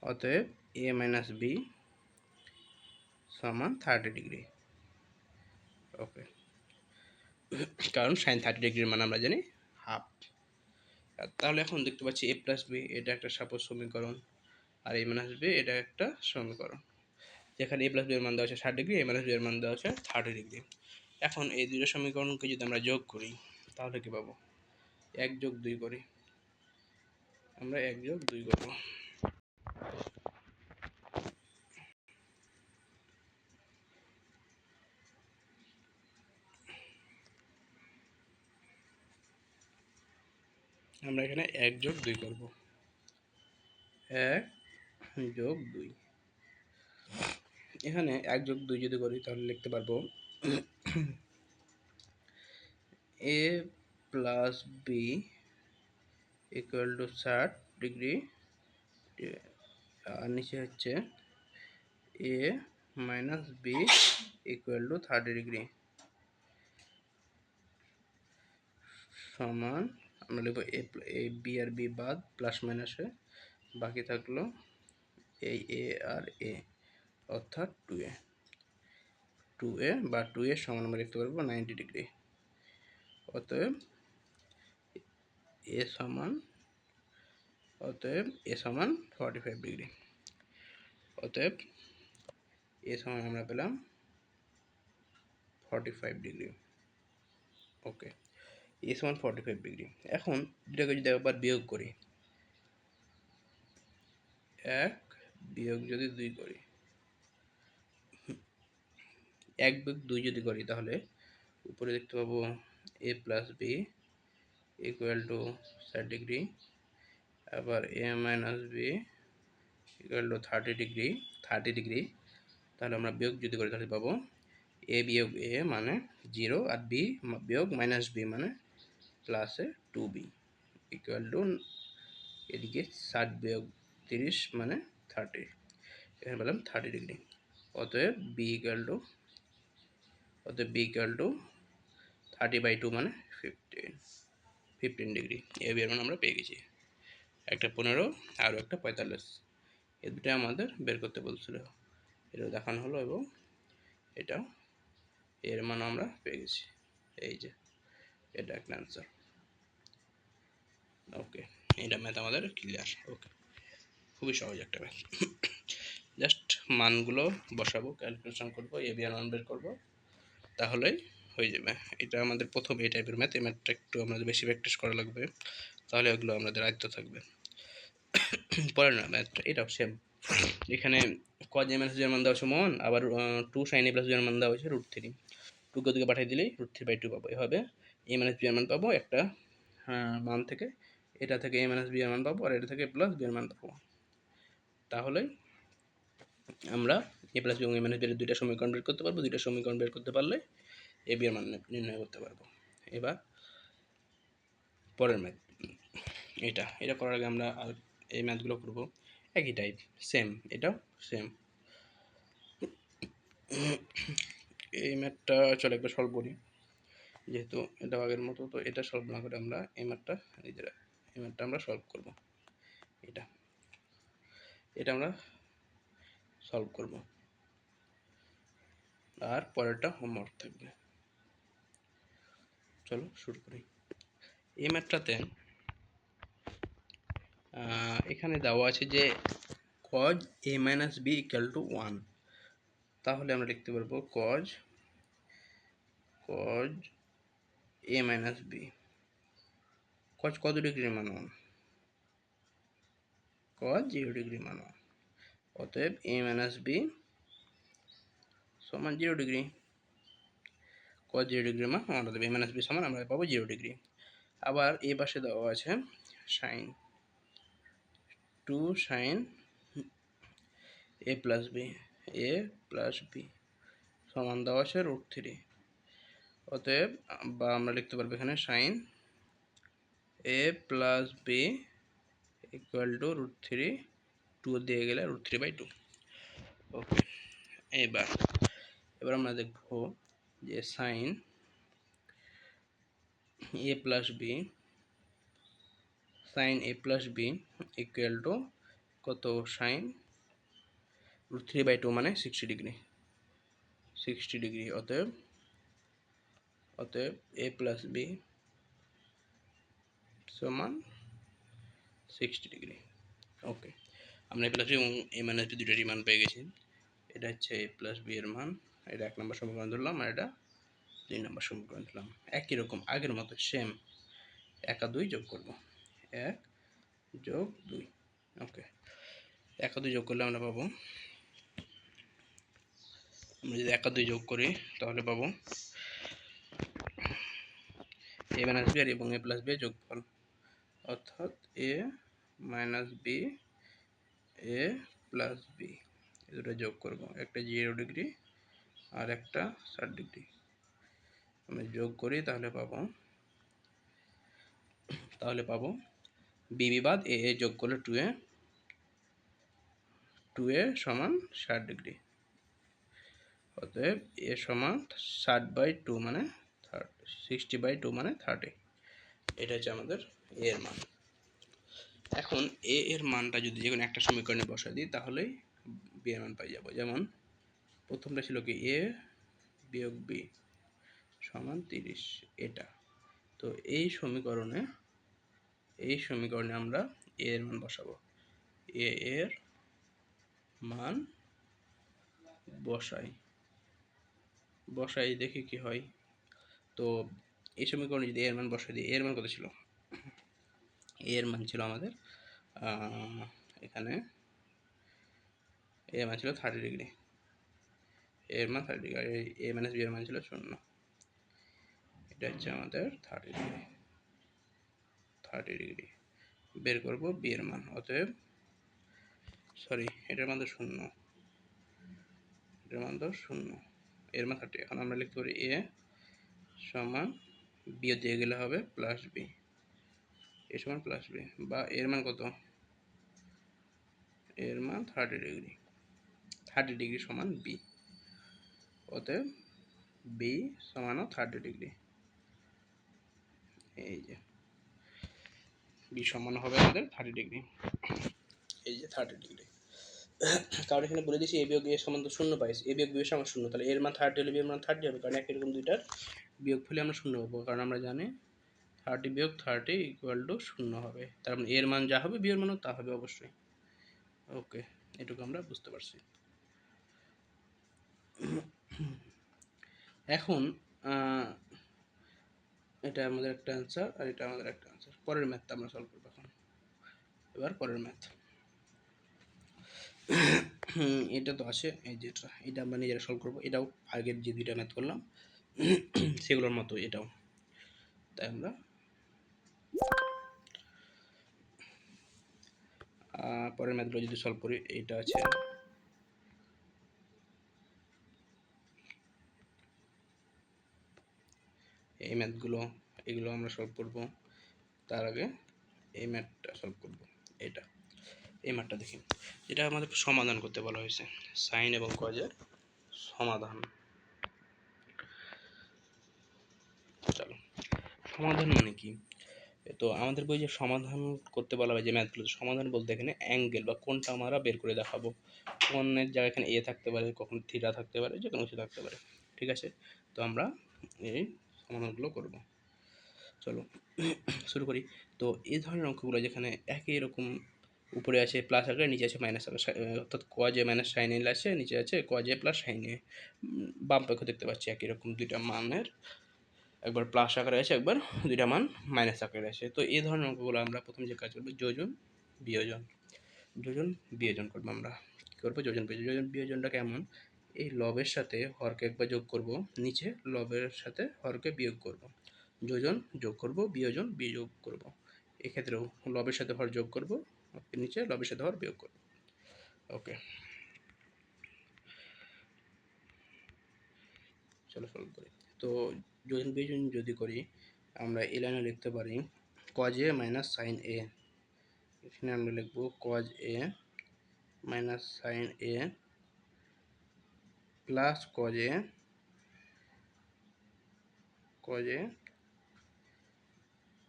অতএব a minus b সমান 30 ডিগ্রি। ওকে, কারণ sin 30 ডিগ্রির মান আমরা জানি হাফ। তাহলে এখন দেখতে পাচ্ছি a প্লাস বি, এটা একটা সাপোজ সমীকরণ। আর a মাইনাস b এটা একটা সমীকরণ যেখানে a প্লাস b এর মান দেওয়া আছে 60 ডিগ্রি, a মাইনাস b এর মান দেওয়া আছে 30 ডিগ্রি। এখন এই দুটো সমীকরণকে যদি আমরা যোগ করি তাহলে কি পাবো? 1 যোগ 2 করি, আমরা 1 যোগ 2 করব। আমরা এখানে 1 যোগ 2 করব, 1 যোগ 2। এখানে 1 যোগ 2 যদি করি তাহলে লিখতে পারবো a plus b equal to 60 degree, আর নিচে হচ্ছে a minus b equal to 30 degree সমান আমরা লিখব a b আর b বাদ প্লাস মাইনাসে বাকি থাকলো এই a আর a অর্থাৎ 2a বা 2 এর সমান আমরা লিখতে পারবো 90 ডিগ্রি। অতএব a সমান 45 ডিগ্রি। অতএব a সমান আমরা পেলাম 45 ডিগ্রি। ওকে, a সমান 45 ডিগ্রি। এখন দুটাকে যদি একবার বিয়োগ করি, 1 বিয়োগ যদি 2 করি, 1 বিয়োগ 2 যদি করি তাহলে উপরে দেখতে পাবো a plus b equal to 60 degree, আবার a minus b equal to 30 degree. তাহলে আমরা বিয়োগ যদি করি তাহলে পাবো a বিয়োগ a মানে 0 আর b বিয়োগ মাইনাস b মানে প্লাসে 2b ইকুয়াল টু এদিকে 60 বিয়োগ 30 মানে 30, এখানে পেলাম 30 ডিগ্রি। অতএব b ইকুয়াল টু 30/2 মানে 15 ডিগ্রি। এ বি এর মান আমরা পেয়ে গেছি, একটা 15 আর একটা 45। এই দুটো আমাদের বের করতে বলছিল, এটা দেখানো হলো এবং এটা এর মান আমরা পেয়ে গেছি। এই যে এটা একটা অ্যান্সার। ওকে, এটা ম্যাথ আমাদের ক্লিয়ার। ওকে, খুবই সহজ একটা ম্যাথ। জাস্ট মানগুলো বসাবো, ক্যালকুলেশন করবো, এ বি এর মান বের করবো, তাহলেই হয়ে যাবে। এটা আমাদের প্রথম এই টাইপের ম্যাথ। এই ম্যাথটা একটু আমাদের বেশি প্র্যাকটিস করা লাগবে, তাহলে ওগুলো আমাদের আয়ত্ত থাকবে। পরের না ম্যাথটা এটাও সেম। এখানে cos a মাইনাস b এর মান দেওয়া সমান, আবার 2 sin a প্লাস b এর মান দেওয়া হয়েছে √3। 2 কে দিকে পাঠিয়ে দিলেই √3/2 পাবো। এভাবে a মাইনাস b এর মান পাবো একটা মান থেকে, এটা থেকে a মাইনাস b এর মান পাবো, আর এটা থেকে প্লাস b এর মান পাবো। তাহলে আমরা a প্লাস b এবং a মাইনাস b এর দুইটা সমীকরণ বের করতে পারবো। দুইটা সমীকরণ বের করতে পারলে a b এর মান নির্ণয় করতে পারবো। এবার পরের ম্যাথ, এটা করার আগে আমরা এই ম্যাথগুলো করব একই টাইপ, সেম, এটাও সেম। এই ম্যাথটা চলো একবার সলভ করি, যেহেতু এটা আগের মতো, তো এটা সলভ না করে আমরা এই ম্যাথটা আমরা সলভ করব। এটা আমরা সলভ করব, আর পরেরটা হোমওয়ার্ক থাকবে। চলো শুরু করি। এই ম্যাথটাতে এখানে দেওয়া আছে যে cos a minus b equal to 1। তাহলে আমরা লিখতে পারবো cos a minus b। cos কত ডিগ্রির মান? cos 0 ডিগ্রি মান। অতএব a মাইনাস b সমান 0 ডিগ্রি। cos 0 ডিগ্রির মান আমরা দেবো, a মাইনাস b সমান আমরা পাবো 0 ডিগ্রি। আবার এই পাশে দেওয়া আছে sin 2 sin a plus b সমান দেওয়া আছে √3। অতএব বা আমরা লিখতে পারবো এখানে sin a plus b equal two √3, 2 দিয়ে গেলে √3/2। ওকে, এবার আমরা দেখবো যে sin a plus b equal two কত? sin √3/2 মানে 60 ডিগ্রি। অতএব a প্লাস b সমান 60 ডিগ্রি। ওকে, আমরা এ প্লাস বি এবং এ মাইনাস বি দুইটারই মান পেয়ে গেছি। এটা হচ্ছে এ প্লাস বি এর মান, এটা 1 নম্বর সমীকরণ ধরলাম, আর এটা 2 নম্বর সমীকরণ ধরলাম। একই রকম আগের মতো সেম 1 আর 2 যোগ করব, 1 যোগ 2। ওকে, 1 আর 2 যোগ করলে আমরা পাবো, আমরা যদি 1 আর 2 যোগ করি তাহলে পাবো এ মাইনাস বি আর এবং এ প্লাস বি এর যোগফল, অর্থাৎ এ minus B A plus B, এই দুটো যোগ করব, একটা 0 ডিগ্রি আর একটা 60 ডিগ্রি। আমরা যোগ করি তাহলে পাবো বি বাদ এ যোগ করলে 2a সমান 60 ডিগ্রি, অতএব এ সমান 60/2 মানে 60/2 মানে 30। এটা হচ্ছে আমাদের এ এর মান। এখন এ এর মানটা যদি যে কোনো একটা সমীকরণে বসাই দিই তাহলেই বি এর মান পাই যাব। যেমন প্রথমটা ছিল কি এ বিয়োগ বি সমান 30, এটা তো এই সমীকরণে আমরা এ এর মান বসাবো। এ এর মান বসাই দেখি কি হয়। তো এই সমীকরণে যদি এর মান বসাই দিই, এর মান কত ছিল? এর মান ছিল আমাদের এখানে এর মান ছিল 30 ডিগ্রি, এর মান 30 ডিগ্রি, আর এ মাইনাস বি এর মান ছিল 0। এটা হচ্ছে আমাদের 30 ডিগ্রি বের করব বি এর মান। অতএব এটার মান তো 0, এটার মান তো 0, এর মান 30। এখন আমরা লিখতে পারি এ সমান বি দিয়ে গেলে হবে প্লাস বি, এ সমান প্লাস বি, বা এর মান কত? এর মান 30 ডিগ্রি সমান বি, অতএব বি সমানও 30 ডিগ্রি। এই যে বি সমান হবে আমাদের 30 ডিগ্রি, এই যে 30 ডিগ্রি। কারণ এখানে বলে দিয়েছি এ বিয়োগ এ সমান তো 0 পাইছি, এ বিয়োগ বি সমান 0, তাহলে এর মান 30 হলে বি এর মান 30 হবে, কারণ একই রকম দুইটার বিয়োগ ফলে আমরা 0 পাবো, কারণ আমরা জানি 30 বিয়োগ 30 ইকুয়াল টু 0 হবে, তার মানে এর মান যা হবে বি এর মানও তা হবে অবশ্যই। ওকে, এটুকু আমরা বুঝতে পারছি। এখন এটা আমাদের একটা অ্যান্সার আর এটা আমাদের একটা অ্যান্সার। পরের ম্যাথটা আমরা সলভ করবো এখন। এবার পরের ম্যাথ, এটা তো আছে, এই যে এটা আমরা নিজেরা সলভ করবো। এটাও আগের যে দুইটা ম্যাথ করলাম সেগুলোর মতো এটাও, তাই আমরা পরের ম্যাথগুলো যদি সলভ করি, এটা আছে এই ম্যাথগুলো, এগুলো আমরা সলভ করব। তার আগে এই ম্যাথটা সলভ করব। এই ম্যাথটা দেখি, এটা আমাদের সমাধান করতে বলা হয়েছে, সাইন এবং কজের সমাধান। চলো, সমাধান মানে কি? তো আমাদের বই যে সমাধান করতে বলা হয় যে ম্যাথগুলো, সমাধান বলতে এখানে অ্যাঙ্গেল বা কোনটা আমরা বের করে দেখাবো। কোণের জায়গায় এখানে এ থাকতে পারে, কখন থিটা থাকতে পারে, যে কোনো কিছু থাকতে পারে। ঠিক আছে, তো আমরা এই সমাধানগুলো করব। চলো শুরু করি। তো এই ধরনের অঙ্কগুলো যেখানে একই রকম উপরে আছে প্লাস আকারে, নিচে আছে মাইনাস আকারে, অর্থাৎ কজ এ মাইনাস সাইন এ আছে, নিচে আছে কজ এ প্লাস সাইন এ, বাম পক্ষে দেখতে পাচ্ছি একই রকম দুইটা মানের, একবার প্লাস আকারে আছে, একবার দুইটা মান মাইনাস আকারে আছে। তো এই ধরনের অঙ্কগুলো আমরা প্রথম যে কাজ করবো যোজন বিয়োজন করবো। আমরা কী করবো? যোজন বিয়োজনটা কেমন? এই লবের সাথে হরকে একবার যোগ করব, নিচে লবের সাথে হরকে বিয়োগ করব, যোজন যোগ করব, বিয়োজন বিয়োগ করব। এক্ষেত্রেও লবের সাথে হর যোগ করব, নিচে লবের সাথে হর বিয়োগ করব। ওকে, চলো সলভ করি। তো যোজন বিয়োজন যদি করি, আমরা এই লাইনে লিখতে পারি cos A minus sine A, এখানে আমরা লিখব cos A minus sine A plus cos A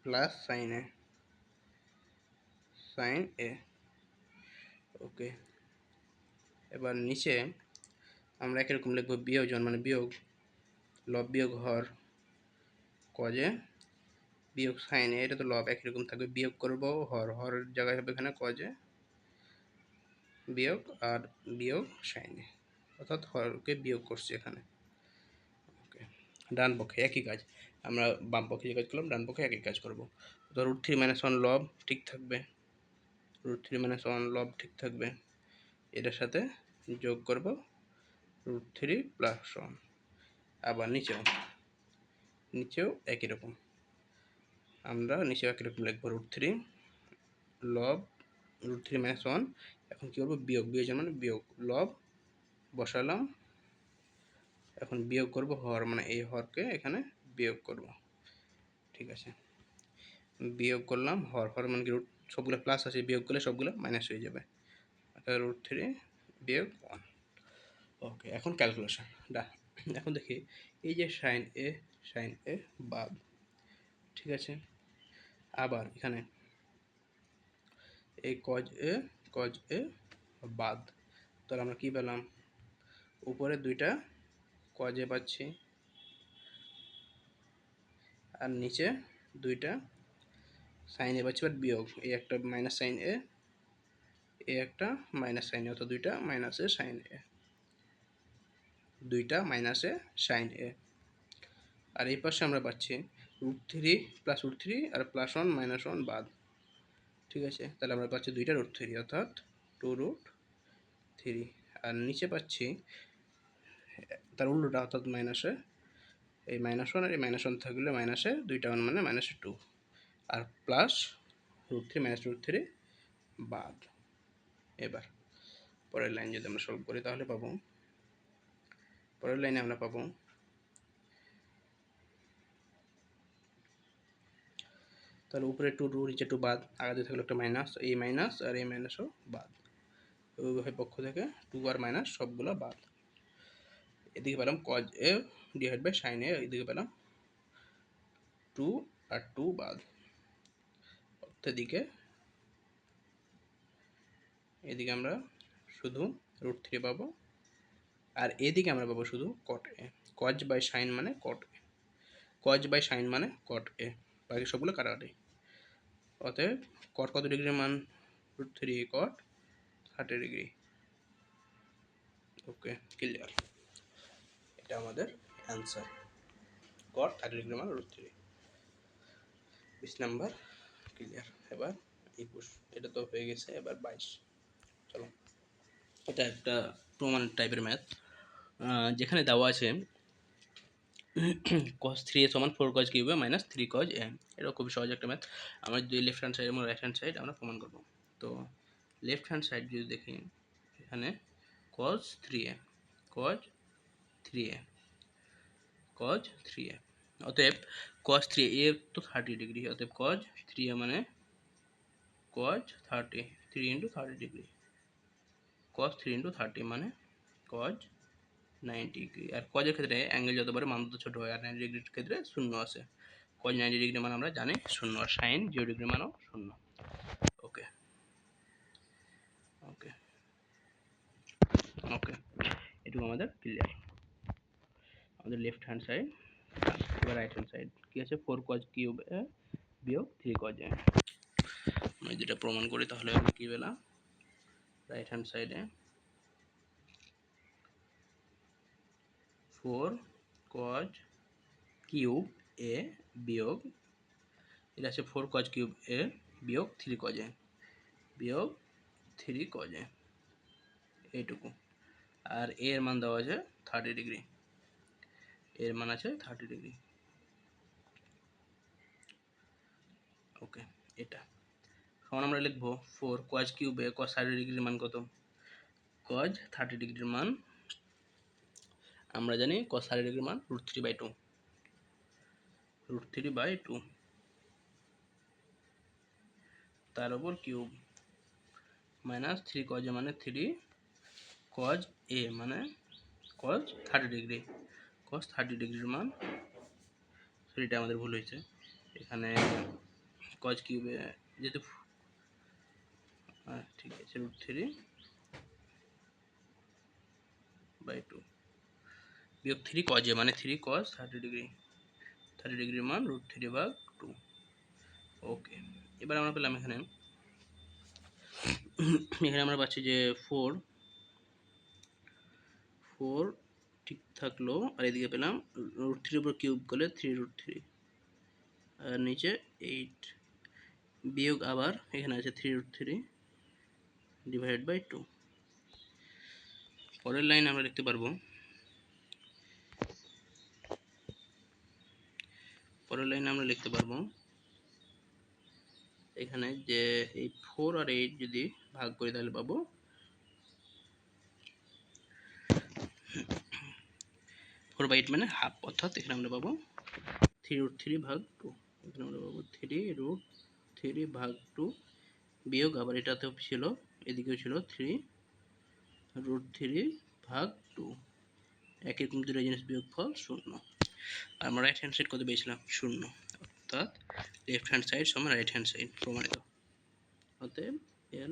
plus sine A. Okay, এবার নিচে আমরা একই রকম লিখব বিয়োজন, মানে বিয়োগ, লব বিয়োগ হর, কজ এ বিয়োগ সাইন এ, এটা তো লব একই রকম থাকবে, বিয়োগ করব হরের জায়গায় হবে এখানে কজ এ বিয়োগ আর বিয়োগ সাইন এ, অর্থাৎ হরকে বিয়োগ করছি এখানে। ওকে, ডান পক্ষে একই কাজ, আমরা বাম পক্ষে যে কাজ করলাম ডান পক্ষে একই কাজ করব। তো √3 - 1 লব ঠিক থাকবে, √3 - 1 লব ঠিক থাকবে, এটার সাথে যোগ করব √3 + 1। আবার নিচেও একই রকম, আমরা নিচেও একই রকম লিখবো √3 লব √3 - 1। এখন কী করবো, বিয়োগ মানে বিয়োগ, লব বসালাম, এখন বিয়োগ করব হর, মানে এই হরকে এখানে বিয়োগ করব। ঠিক আছে, বিয়োগ করলাম, হর মানে কি সবগুলো প্লাস আছে, বিয়োগ করলে সবগুলো মাইনাস হয়ে যাবে, √3 - 1। ওকে, এখন ক্যালকুলেশন এখন দেখি এই যে সাইন এ বাদ, ঠিক আছে। আবার এখানে এই কজ এ বাদ, তাহলে আমরা কি পেলাম, উপরে দুইটা কজ এ পাচ্ছি আর নিচে দুইটা সাইন এ পাচ্ছি, বাট বিয়োগ, এই একটা মাইনাস সাইন এ, এই একটা মাইনাস সাইন এ, অর্থাৎ দুইটা মাইনাসে সাইন এ, দুইটা মাইনাসে সাইন এ। আর এই পাশে আমরা পাচ্ছি √3 + √3 আর +1 - 1 বাদ, ঠিক আছে। তাহলে আমরা পাচ্ছি দুইটা √3, অর্থাৎ 2√3। আর নিচে পাচ্ছি তার উল্টোটা, অর্থাৎ মাইনাসে, এই -1 আর এই -1 থাকলে মাইনাসে দুইটা 1 মানে -2, আর প্লাস √3 - √3 বাদ। এবার পরের লাইন যদি আমরা সলভ করি তাহলে পাবো, পরের লাইনে আমরা পাবো তাহলে উপরে 2 নিচে 2 বাদ, আগে থাকলো একটা মাইনাস, এই মাইনাস আর এই মাইনাসও বাদ, উভয় পক্ষ থেকে 2 আর মাইনাস সবগুলো বাদ। এদিকে পেলাম cos A divide by sine A, এদিকে পেলাম 2 আর 2 বাদ, এদিকে আমরা শুধু √3 পাবো, আর এদিকে আমরা পাবো শুধু কট এ, কজ বাই সাইন মানে কট এ, কজ বাই সাইন মানে কট এ, বাকি সবগুলো কাটাকাটি। অতএব কট কত ডিগ্রির মান, √3 কট 30 ডিগ্রি। ওকে, ক্লিয়ার, এটা আমাদের অ্যান্সার, কট 30 ডিগ্রি মান √3। 20 নাম্বার ক্লিয়ার। এবার 21, এটা তো হয়ে গেছে, এবার 22। চলো, এটা একটা প্রমাণ টাইপের ম্যাথ, যেখানে দেওয়া আছে cos 3a = 4 cos কিউবে - 3 cos a। এটা খুবই সহজ একটা ম্যাথ, আমরা যদি লেফট হ্যান্ড সাইড এবং রাইট হ্যান্ড সাইড আমরা প্রমাণ করব। তো লেফট হ্যান্ড সাইড যদি দেখি, এখানে cos 3a, cos 3a, cos 3a, অতএব cos 3a তো 30 ডিগ্রি, অতএব cos 3a মানে cos 30, 3 × 30 ডিগ্রি, cos 3 × 30 মানে cos 90 ডিগ্রি। আর কজের ক্ষেত্রে অ্যাঙ্গেল যত বাড়ে মান তত ছোট হয়, আর 90 ডিগ্রির ক্ষেত্রে শূন্য আছে, cos 90 ডিগ্রি মান আমরা জানি শূন্য, আর sin 0 ডিগ্রি মানও শূন্য। ওকে ওকে ওকে, এটুকু আমাদের ক্লিয়ার, আমাদের লেফট হ্যান্ড সাইড। এবার রাইট হ্যান্ড সাইড কি আছে, 4 cos কিউব এ বিয়োগ 3 cos এ। আমি যেটা প্রমাণ করি তাহলে আমি কি পেলাম, রাইট হ্যান্ড সাইডে 4 cos কিউব এ বিয়োগ, এটা আছে 4 cos কিউব এ বিয়োগ 3 cos এ, বিয়োগ 3 cos এ, এইটুকু। আর এর মান দেওয়া আছে 30 ডিগ্রি, এর মান আছে 30 ডিগ্রি। ওকে, এটা সমান আমরা লিখবো 4 cos কিউব এ cos 30 ডিগ্রির মান কত, cos 30 ডিগ্রির মান আমরা জানি cos 30 ডিগ্রির মান √3/2, √3/2, তার উপর কিউব, -3 cos a মানে 3 cos a মানে cos 30 ডিগ্রি, cos 30 ডিগ্রির মান, সেটা আমাদের ভুল হয়েছে, এখানে cos কিউবে যেহেতু ঠিক আছে, √3/2 বিয়োগ 3 cos a মানে 3 cos 30 ডিগ্রি, 30 ডিগ্রির মান √3/2। ওকে, এবার আমরা পেলাম এখানে এখানে আমরা পাচ্ছি যে 4 ঠিক থাকলো, আর এদিকে পেলাম √3 উপর কিউব করলে 3√3, আর নিচে 8 বিয়োগ আবার এখানে আছে 3√3 ডিভাইড বাই 2। পরের লাইন আমরা লিখতে পারবো, এখানে যে এই 4 আর 8 যদি ভাগ করি তাহলে পাবো 4/8 মানে হাফ, অর্থাৎ এখানে আমরা পাবো 3√3 ভাগ 2। এখানে আমরা পাবো 3√3 ভাগ 2 বিয়োগ আবার এটাতেও ছিল, এদিকেও ছিল 3√3 ভাগ 2, একই রকম দুটো জিনিস বিয়োগফল 0। আর আমরা রাইট হ্যান্ড সাইড কত পেয়েছিলাম? 0, অর্থাৎ লেফট হ্যান্ড সাইড সমান রাইট হ্যান্ড সাইড, প্রমাণিত। অতএব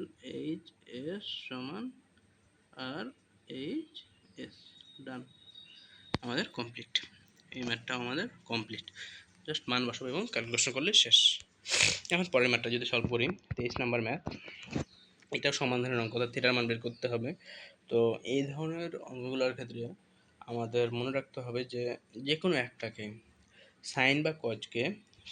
LHS সমান RHS, ডান, আমাদের কমপ্লিট। এই ম্যাথটা আমাদের কমপ্লিট, জাস্ট মান বসাবো এবং ক্যালকুলেশন করলে শেষ। এখন পরের ম্যাথটা যদি সলভ করি, 23 নাম্বার ম্যাথ, এটা সমাধানের অঙ্ক, থিটার মান বের করতে হবে। তো এই ধরনের অঙ্কগুলোর ক্ষেত্রে আমাদের মনে রাখতে হবে যে যে কোনো একটাকে সাইন বা কজকে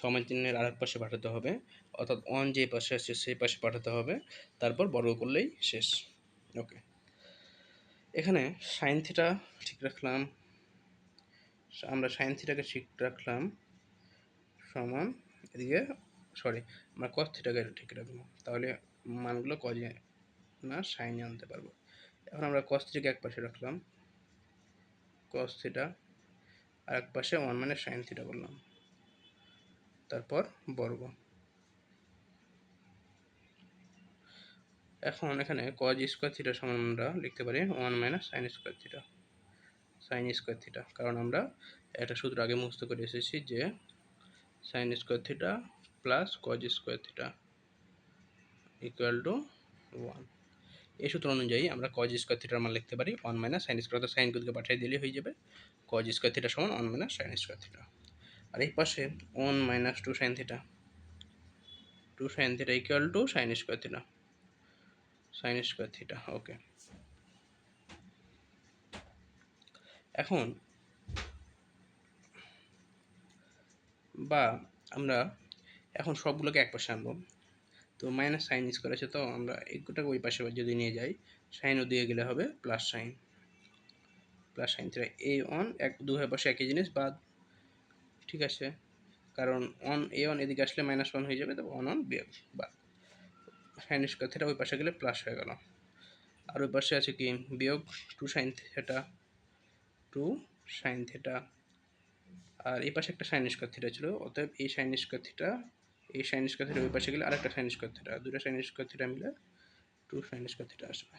সমান চিহ্নের আরেক পাশে পাঠাতে হবে, অর্থাৎ অন যে পাশে আছে সেই পাশে পাঠাতে হবে, তারপর বর্গ করলেই শেষ। ওকে, এখানে সাইন থিটা ঠিক রাখলাম, আমরা সাইন থিটাকে ঠিক রাখলাম সমান, এদিকে আমরা কস থিটাকে ঠিক রাখবো, তাহলে মানগুলো কজে না সাইনে আনতে পারবো। এখন আমরা কস থিটাকে এক পাশে রাখলাম, কস থিটা, আর এক পাশে 1 মানে সাইন থিটা করলাম, তারপর বর্গ। এখন এখানে কজ স্কোয়ার থিটা সমান আমরা লিখতে পারি 1 মাইনাস সাইন স্কোয়ার থিটা, কারণ আমরা একটা সূত্র আগে মুখস্থ করে এসেছি যে sign square theta plus cos square theta equal to 1। এই সূত্র অনুযায়ী আমরা কজ স্কোয়ার থিটার মান লিখতে পারি 1 মাইনাস সাইন স্কোয়ার, অর্থাৎ সাইনগুলোকে পাঠিয়ে দিলে হয়ে যাবে কজ স্কোয়ার থিটা সমান 1 মাইনাস সাইন স্কোয়ার থিটা। আর এই পাশে 1 minus 2 sine theta equal to sine square theta. Okay, এখন বা আমরা এখন সবগুলোকে এক পাশে আনবো, তো মাইনাস সাইন স্কোয়ার আছে, তো আমরা এগুলোটাকে ওই পাশে যদি নিয়ে যাই, সাইনও দিয়ে গেলে হবে প্লাস সাইন থিটা। এই অন এক দুই পাশে একই জিনিস বাদ, ঠিক আছে, কারণ অন এদিকে আসলে -1 হয়ে যাবে, তো অন বিয়োগ বাদ, সাইন স্কোয়ার থিটা ওই পাশে গেলে প্লাস হয়ে গেল। আর ওই পাশে আছে কি বিয়োগ 2 সাইন থিটা, আর এই পাশে একটা সাইন স্কোয়ার থিটা ছিল, অতএব এই সাইন স্কোয়ার থিটা ওই পাশে গেলে আরেকটা সাইন স্কোয়ার থিটা, দুটো সাইন স্কোয়ার থিটা মিলে 2 সাইন স্কোয়ার থিটা আসবে,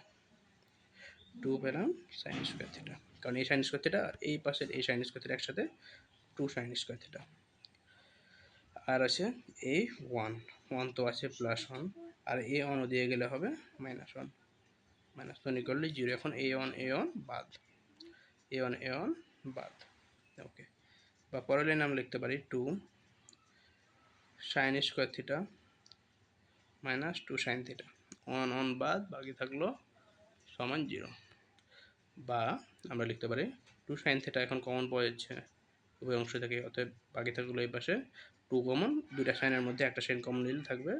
2 পেলাম সাইন স্কোয়ার থিটা, কারণ এই সাইন স্কোয়ার থিটা আর এই পাশের এই সাইন স্কোয়ার থিটা একসাথে 2 সাইন স্কোয়ার থিটা। আর আছে এই 1 তো আছে +1, আর এ 1 দিয়ে গেলে হবে -1 ইকুয়াল টু 0। এখন a1 বাদ। ওকে, বা পরের লাইনে আমরা লিখতে পারি 2 sign square theta minus 2 sine theta, 1 বাদ, বাকি থাকলো সমান 0। বা আমরা লিখতে পারি 2 সাইন থিটা এখন কমন পাওয়া যাচ্ছে উভয় অংশ থেকে, অতএব বাকি থাকলো এই পাশে 2 কমন, দুইটা সাইনের মধ্যে একটা সাইন কমন নিলে থাকবে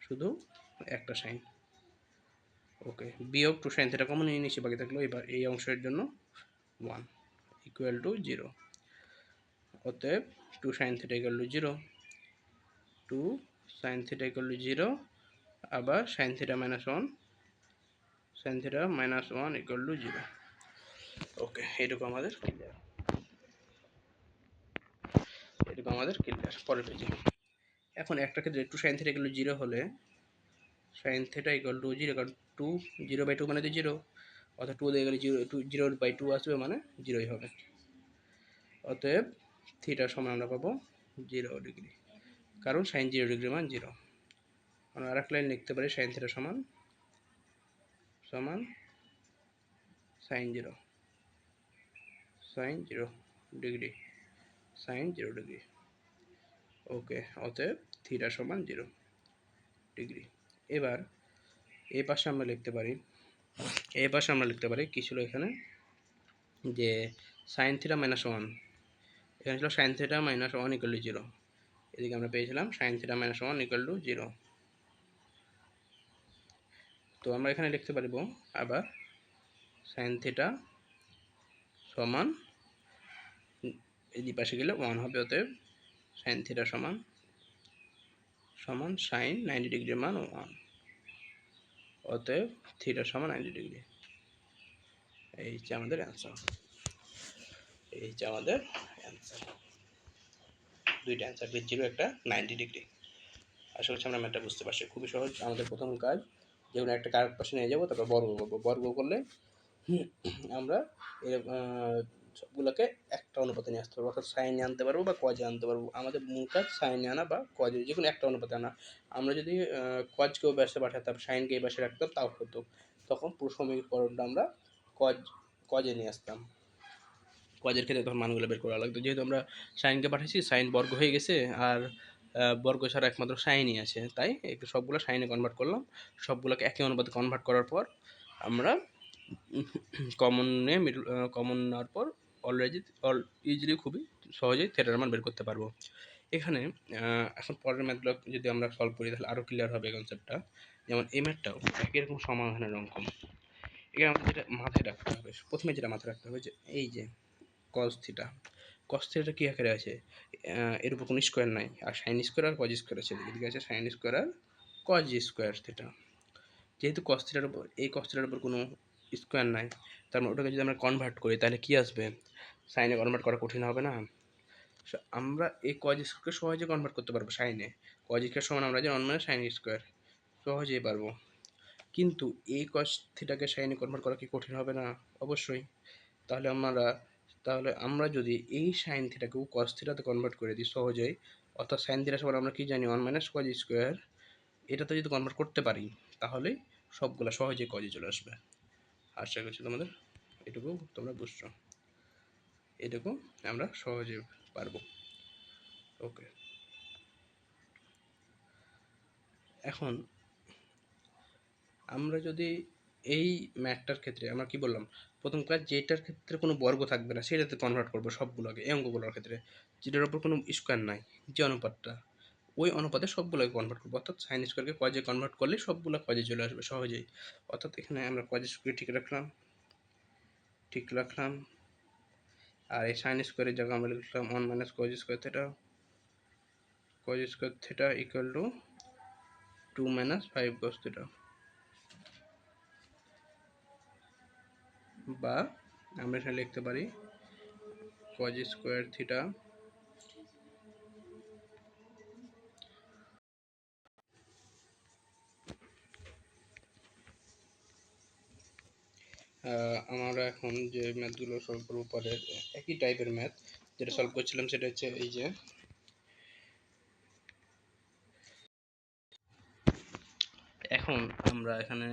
শুধু একটা সাইন। ওকে, বিয়োগ 2 সাইন থিটা কমন নিয়ে নিচ্ছি, বাকি থাকলো এবার এই অংশের জন্য 1 ইকুয়াল টু 0। অতএব 2 sine theta equal to 0, 2 sine theta equal to 0, আবার সাইন থিটা -1 ইকুয়াল টু 0। ওকে, এটুকু আমাদের ক্লিয়ার। পরের পেজে এখন একটা ক্ষেত্রে 2 সাইন থিটা ইকুয়াল টু 0 হলে সাইন থিটা ইকুয়াল টু 0, কারণ 0/2 মানে তো 0, অর্থাৎ 2 দিয়ে গেলে 0/2 আসবে, মানে 0ই হবে। অতএব থিটা সমান আমরা পাবো 0 ডিগ্রি, কারণ সাইন 0 ডিগ্রি মান 0। আমরা আরেক লাইন লিখতে পারি সাইন থিটা সমান সাইন 0 ডিগ্রি। ওকে, অতএব থিটা সমান 0 ডিগ্রি। এবার এই পাশে আমরা লিখতে পারি কি ছিল এখানে, যে সাইন থিটা মাইনাস ওয়ান, এখানে ছিল sine theta minus one equal to zero, এদিকে আমরা পেয়েছিলাম sine theta minus one equal to zero. তো আমরা এখানে লিখতে পারবো আবার সাইন থিটা সমান, এই পাশে গেলে ওয়ান হবে, অতএব সাইন থিটা সমান সাইন 90 ডিগ্রির মান ওয়ান, অতএব থিটা সমান 90 ডিগ্রি। এই যে আমাদের অ্যান্সার, দুইটা অ্যান্সার, একটা 0 একটা 90 ডিগ্রি। আশা করছি আমরা ম্যাথটা বুঝতে পারছি, খুবই সহজ। আমাদের প্রথম কাজ যেগুলো একটা কারেক্ট পাশে নিয়ে যাবো, তারপর বর্গ করবো, বর্গ করলে আমরা সবগুলোকে একটা অনুপাতে নিয়ে আসতে পারবো, অর্থাৎ সাইনে আনতে পারবো বা কজে আনতে পারবো। আমাদের মূল কাজ সাইনে আনা বা কজে, যে কোনো একটা অনুপাতে আনা। আমরা যদি কজকেও ব্যাসে পাঠাতাম, সাইনকে এই পাশে রাখতাম, তাও হতো, তখন পুরো সমীকরণটা আমরা কজে নিয়ে আসতাম। কজের ক্ষেত্রে তখন মানগুলো বের করা লাগতো। যেহেতু আমরা সাইনকে পাঠাচ্ছি, সাইন বর্গ হয়ে গেছে, আর বর্গ ছাড়া একমাত্র সাইনই আছে, তাই সবগুলো সাইনে কনভার্ট করলাম। সবগুলোকে একই অনুপাতে কনভার্ট করার পর আমরা কমন নেওয়ার পর ইজিলি খুবই সহজেই থিটার মান বের করতে পারবো। এখানে এখন পরের ম্যাথগুলো যদি আমরা সলভ করি তাহলে আরও ক্লিয়ার হবে কনসেপ্টটা। যেমন এই ম্যাথটাও একই রকম সমাধানের অঙ্কন। এখানে আমাদের যেটা মাথায় রাখতে হবে, প্রথমে যেটা মাথায় রাখতে হবে, যে এই যে কস থিটা কী আকারে আছে, এর উপর কোনো স্কোয়ার নাই, আর সাইন স্কোয়ার আর কজ স্কোয়ার আছে, এদিকে আছে সাইন স্কোয়ার আর কজ স্কোয়ার থিটা। যেহেতু কস থিটার উপর, এই কস থিটার উপর কোনো স্কোয়ার নাই, তার মানে ওটাকে যদি আমরা কনভার্ট করি তাহলে কি আসবে, সাইনে কনভার্ট করা কঠিন হবে না। আমরা এই কজ স্কোয়ারকে সহজে কনভার্ট করতে পারবো সাইনে, কজ স্কোয়ার সমান আমরা যে 1 মানে সাইন স্কোয়ার, সহজেই পারবো। কিন্তু এই কস থিটাকে সাইনে কনভার্ট করা কি কঠিন হবে না? অবশ্যই। তাহলে আমরা যদি এই সাইন থিটাকেও কস থিটাতে কনভার্ট করে দিই সহজেই, অর্থাৎ সাইন থিটা সমান আমরা কি জানি 1 মাইনাস কজ স্কোয়ার, এটাতে যদি কনভার্ট করতে পারি তাহলে সবগুলো সহজেই কজে চলে আসবে। আশা করছি তোমাদের এটুকু তোমরা বুঝছো, এটুকু আমরা সহজে পারবো। ওকে, এখন আমরা যদি এই ম্যাথটার ক্ষেত্রে আমরা কি বললাম, প্রথম কাজ যেটার ক্ষেত্রে কোনো বর্গ থাকবে না সেটাতে কনভার্ট করবো সবগুলোকে, এই অঙ্কগুলোর ক্ষেত্রে যেটার উপর কোনো স্কোয়ার নাই, যে অনুপাতটা, ওই অনুপাতে সবগুলোকে কনভার্ট করবো, অর্থাৎ সাইন স্কোয়ারকে কজে কনভার্ট করলে সবগুলো কজে চলে আসবে সহজেই। অর্থাৎ এখানে আমরা কজ স্কোয়ার ঠিক রাখলাম, আর এই সাইন স্কোয়ারের জায়গায় আমরা লিখলাম 1 minus cos square theta equal to 2 minus 5 cause theta, বা আমরা এখানে লিখতে পারি কজ স্কোয়ার থিটা আমরা এখন যে ম্যাথগুলো সলভ করবো পরে একই টাইপের ম্যাথ যেটা সলভ করছিলাম, সেটা হচ্ছে এই যে এখন আমরা এখানে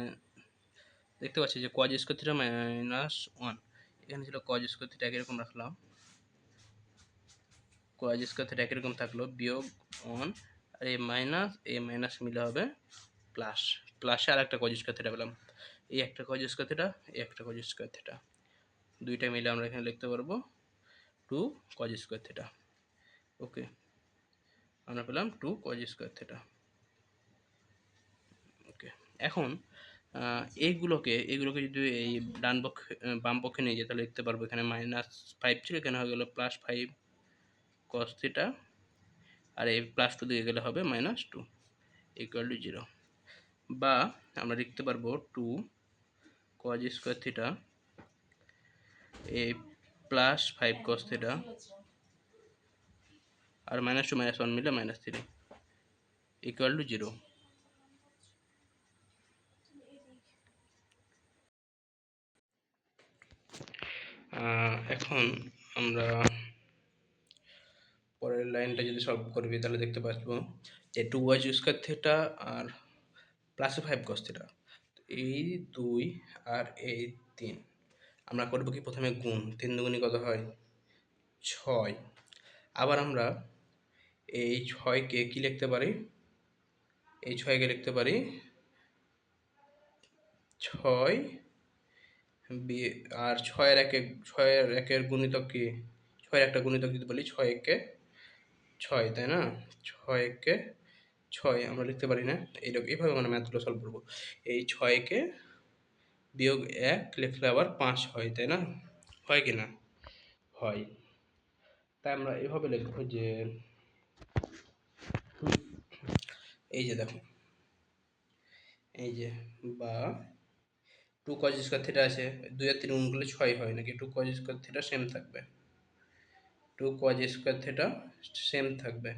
দেখতে পাচ্ছি যে কজ স্কোয়ার থিটা মাইনাস 1, এখানে ছিল কজ স্কোয়ার থিটা একই রকম রাখলাম, কজ স্কোয়ার থিটা একই রকম থাকলো, বিয়োগ 1, আর এই মাইনাস মিলে হবে প্লাস, প্লাসে আর একটা কজ স্কোয়ার থিটা পেলাম, এই একটা কজ স্কোয়ার থিটা, এই একটা কজ স্কোয়ার থিটা, দুইটা মিলে আমরা এখানে লিখতে পারবো 2 কজ স্কোয়ার থিটা। ওকে, আমরা পেলাম 2 কজ স্কোয়ার থিটা। ওকে, এখন এইগুলোকে যদি এই বাম পক্ষে নিয়ে যাই তাহলে লিখতে পারবো, এখানে -5 ছিল, এখানে হয়ে গেল +5 cos থিটা, আর এই +2 দিকে গেলে হবে -2 ইকুয়াল টু 0, বা আমরা লিখতে পারবো 2 cos স্কোয়ার থিটা এই +5 cos থিটা আর -2 -1 মিলে -3 ইকুয়াল টু 0। এখন আমরা পরের লাইনটা যদি সলভ করবি তাহলে দেখতে পাচ্ছ যে 2y স্কোয়ার থিটা আর +5 cos থিটা, এই 2 আর এই 3 আমরা করবো কি, প্রথমে গুণ, 3 দুগুণী কত হয় 6, আবার আমরা এই 6কে কি লিখতে পারি, এই 6কে লিখতে পারি ছয় আর ছয়ের একের গুণিতক কি, ছয়ের একটা গুণিতক যদি বলি ছয় একে ছয়, তাই না? ছয় একে ছয় আমরা লিখতে পারি না এইরকম, এইভাবে মানে ম্যাথগুলো সলভ করবো। এই ছয়কে বিয়োগ এক লিখলে আবার 5 হয়, তাই না? হয় কি না? হয়। তাই আমরা এভাবে লিখবো যে এই যে দেখো, এই যে বা 2 cos স্কয়ার থিটা আছে, 2 আর 3 গুণ করলে 6 হয় নাকি, 2 cos স্কয়ার থিটা সেম থাকবে, 2 cos স্কয়ার থিটা সেম থাকবে।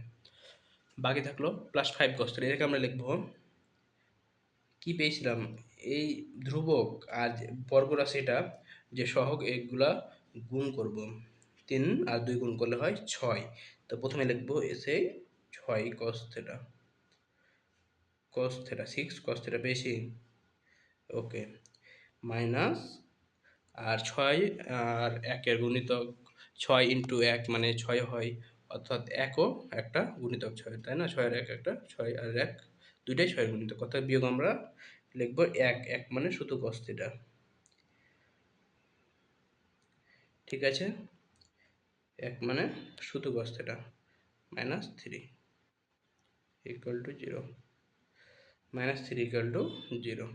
বাকি থাকলো +5 cos থিটা, এটাকে আমরা লিখবো কি পেয়েছিলাম, এই ধ্রুবক আর বর্গরাশিটা যে সহগ এইগুলা গুণ করব, 3 আর 2 গুণ করলে হয় 6। তো প্রথমে লিখবো এসে 6 cos থিটা, 6 cos থিটা পেয়েছি, ওকে, মাইনাস, আর 6 আর 1 এর গুণিতক 6 ইন্টু 1 মানে 6 হয়, অর্থাৎ 1 ও একটা গুণিতক 6, তাই না? 6 আর 1 একটা, 6 আর 1 দুইটাই 6 এর গুণিতক, অর্থাৎ বিয়োগ আমরা লিখবো 1, 1 মানে শুধু cos থিটা, ঠিক আছে? 1 মানে শুধু cos theta, -3 equal to 0, -3 equal to 0।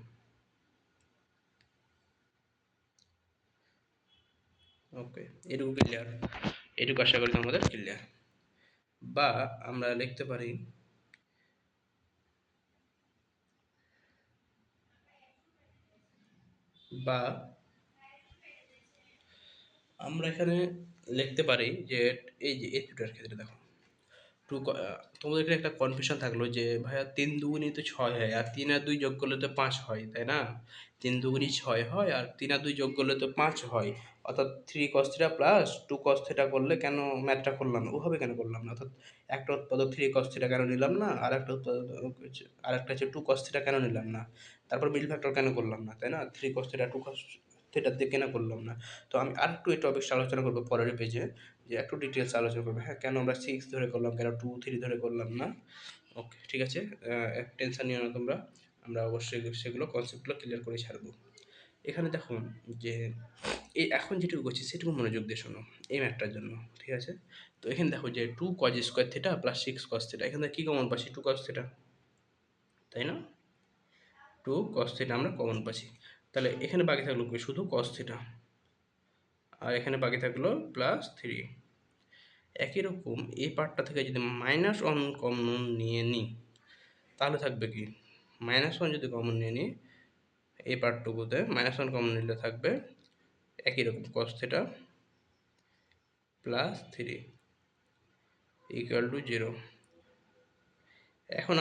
ওকে, এটুকু ক্লিয়ার, এটুকু আশা করি তোমাদের ক্লিয়ার। বা আমরা লিখতে পারি বা আমরা এখানে লিখতে পারি যে এই যে এই দুটার ক্ষেত্রে দেখো, তোমাদের এখানে একটা কনফিউশন থাকলো যে ভাইয়া 3 দুগুণই তো 6 হয়, আর 3 আর 2 যোগ করলে তো 5 হয়, তাই না? 3 দুগুণই 6 হয়, আর 3 আর 2 যোগ করলে তো 5 হয়, অর্থাৎ 3 cos theta plus 2 cos theta করলে কেন ম্যাথটা করলাম না, ওভাবে কেন করলাম না? অর্থাৎ একটা উৎপাদক 3 cos থিটা কেন নিলাম না, আর একটা উৎপাদক আরেকটা হচ্ছে 2 cos থিটা কেন নিলাম না, তারপর মিল ফ্যাক্টর কেন করলাম না, তাই না? 3 cos থিটা 2 cos থিটা দিয়ে কেন করলাম না? তো আমি আরেকটু এই টপিকটা আলোচনা করবো পরের পেজে, যে একটু ডিটেলস আলোচনা করবো, হ্যাঁ, কেন আমরা 6 ধরে করলাম, কেন 2 3 ধরে করলাম না। ওকে, ঠিক আছে, টেনশন নিও না তোমরা, আমরা অবশ্যই সেগুলো কনসেপ্টগুলো ক্লিয়ার করে ছাড়বো। এখানে দেখুন যে এই এখন যেটুকু করছি সেটুকু মনোযোগ দিয়ে শোনো এই ম্যাথটার জন্য, ঠিক আছে? তো এখানে দেখো যে 2 cos square theta plus 6 cos theta, এখানে কি কমন পাচ্ছি, 2 cos থিটা, তাই না? 2 cos থিটা আমরা কমন পাচ্ছি, তাহলে এখানে বাকি থাকলো কি, শুধু cos থিটা, আর এখানে বাকি থাকলো +3। একই রকম এই পার্টটা থেকে যদি -1 কমন নিয়ে নিই তাহলে থাকবে কি, -1 যদি কমন নিয়ে নিই এই পার্টটুকুতে, -1 কমন নিলে থাকবে একই রকম cos থিটা +3 ইকুয়াল টু 0। এখন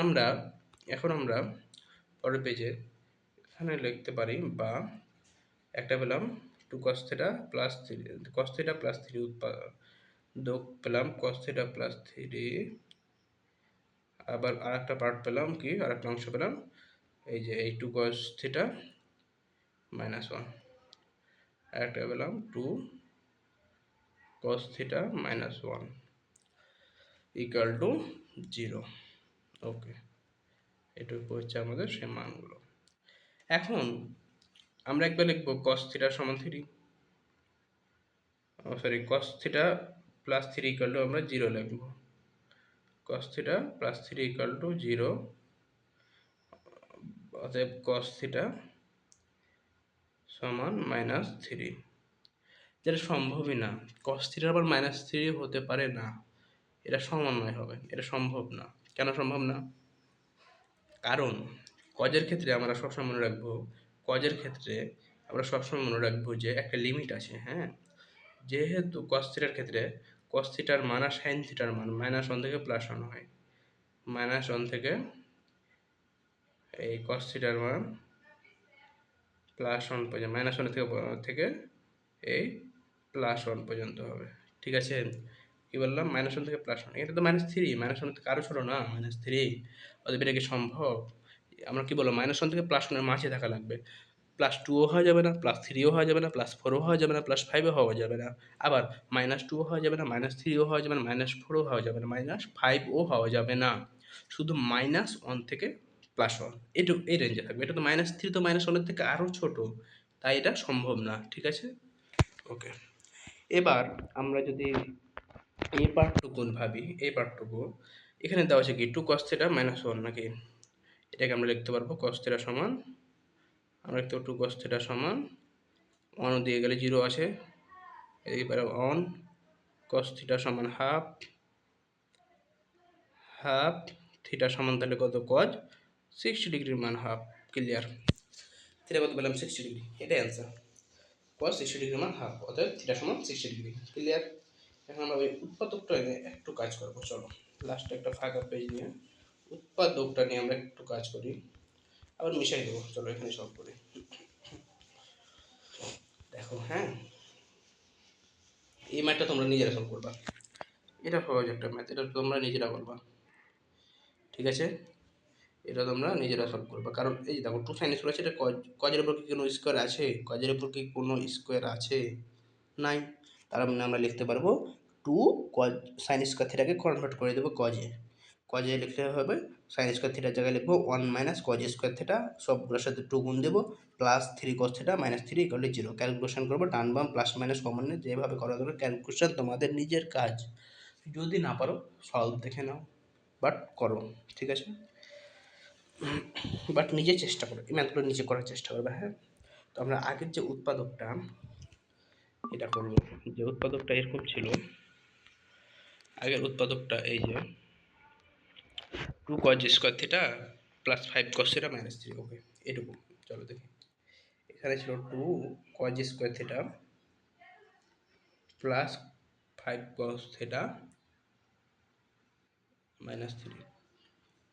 আমরা পরের পেজে এখানে লিখতে পারি বা একটা পেলাম 2 cos থিটা +3, cos থিটা +3 উৎপাদক পেলাম cos থিটা +3, আবার আরেকটা পার্ট পেলাম কি, আরেকটা অংশ পেলাম এই যে এই 2 cos থিটা -1, আরেকটা পেলাম 2 cos থিটা -1 ইকুয়াল টু 0। ওকে, এটুকু হচ্ছে আমাদের সেই মানগুলো। এখন আমরা একবার লিখবো cos থিটা সমান 3, sorry cos theta +3 equal two আমরা 0 লিখবো, cos থিটা +3 ইকুয়াল টু 0, অতএব cos থিটা সমান -3, যেটা সম্ভবই না, cos থিটার আবার -3 হতে পারে না, এটা সমন্বয় হবে, এটা সম্ভব না। কেন সম্ভব না? কারণ কজের ক্ষেত্রে আমরা সবসময় মনে রাখবো, কজের ক্ষেত্রে আমরা সবসময় মনে রাখবো যে একটা লিমিট আছে, হ্যাঁ? যেহেতু cos থিটার ক্ষেত্রে cos থিটার মান আর sin থিটার মান -1 থেকে +1 হয়, -1 থেকে এই cos থিটার মান +1 পর্যন্ত, -1 থেকে এই +1 পর্যন্ত হবে, ঠিক আছে? কি বললাম, -1 থেকে +1, এটা তো -3, -1 থেকে আরও ছোটো না, -3, অতএব এটা কি সম্ভব? আমরা কি বললাম, -1 থেকে +1 এর মাঝে থাকা লাগবে, +2ও হওয়া যাবে না, +3ও হওয়া যাবে না, +4ও হওয়া যাবে না, +5ও হওয়া যাবে না, আবার -2ও হওয়া যাবে না, -3ও হওয়া যাবে না, -4ও হওয়া যাবে না, -5ও হওয়া যাবে না, শুধু -1 থেকে +1 এটুকু এই রেঞ্জে থাকবে। এটা তো -3 তো -1 থেকে আরও ছোট, তাই এটা সম্ভব না। ঠিক আছে, ওকে। এবার আমরা যদি এই পার্টটুকু ভাবি, এই পার্টটুকু এখানে দেওয়া আছে কি 2 cos θ -1 নাকি, এটাকে আমরা লিখতে পারবো cos θ সমান, আমরা লিখতে পারবো 2 cos θ সমান 1 দিয়ে গেলে 0 আছে, এদিকে পারবো 1 cos θ সমান হাফ থিটা সমান তাহলে কত cos 60 ডিগ্রির মান হাফ। ক্লিয়ার? থিটা কত পেলাম 60 ডিগ্রি, এটাই অ্যান্সার। cos 60 ডিগ্রির মান হাফ, অতএব থিটা সমান 60 ডিগ্রি। ক্লিয়ার? এখন আমরা ওই উৎপাদকটা নিয়ে একটু কাজ করবো। চলো লাস্টে একটা ফাঁকা পেজ নিয়ে উৎপাদকটা নিয়ে আমরা একটু কাজ করি, আবার মিশাই দেবো। চলো এখানে সলভ করি। দেখো হ্যাঁ, এই ম্যাথটা তোমরা নিজেরা সলভ করবা, এটা সহজ একটা ম্যাথ, এটা তোমরা নিজেরা করবা। ঠিক আছে, এটা তোমরা নিজেরা সলভ করবা, কারণ এই দেখো 2 sin স্কোয়ার আছে, এটা কজের উপর কি কোনো স্কোয়ার আছে? কজের উপর কি কোনো স্কোয়ার আছে? নাই। তার মানে আমরা লিখতে পারবো 2 cos sin স্কোয়ার থিটাকে কনভার্ট করে দেবো কজে। কজে লিখতে হবে sin স্কোয়ার থিটার জায়গায় লিখবো 1 - cos স্কোয়ার থিটা, সবগুলোর সাথে 2 গুণ দেবো, প্লাস 3 cos থিটা -3 = 0। ক্যালকুলেশন করবো, ডান বাম প্লাস মাইনাস কমন নিয়ে যেভাবে করা দরকার ক্যালকুলেশন তোমাদের নিজের কাজ। যদি না পারো সলভ দেখে নাও, বাট করো। ঠিক আছে, বাট নিজে চেষ্টা করো, এই ম্যাথগুলো নিজে করার চেষ্টা করবে। হ্যাঁ, তো আমরা আগের যে উৎপাদকটা এটা করবো, যে উৎপাদকটা এরকম ছিল, আগের উৎপাদকটা এই যে 2 cos square theta plus 5 cos theta -3। ওকে, এটুকু। চলো দেখি, এখানে ছিল 2 cos square theta plus 5 cos theta -3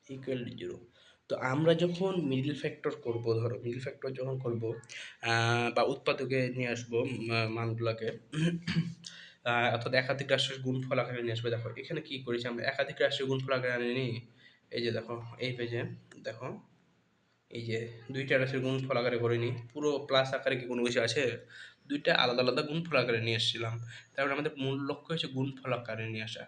equal 0। তো আমরা যখন মিডল ফ্যাক্টর করব, ধরো মিডল ফ্যাক্টর যখন করব বা উৎপাদকে নিয়ে আসবো মানগুলোকে, অর্থাৎ একাধিক রাশির গুণফল আকারে নিয়ে আসবে। দেখো এখানে কি করেছি আমরা, একাধিক রাশির গুণফল আকারে আনিনি। এই যে দেখো এই পেজে দেখো, এই যে দুইটা রাশির গুণফল আকারে করিনি, পুরো প্লাস আকারে কি কোনো কিছু আছে? দুইটা আলাদা আলাদা গুণফল আকারে নিয়ে এসেছিলাম। তারপরে আমাদের মূল লক্ষ্য হচ্ছে গুণফল আকারে নিয়ে আসা।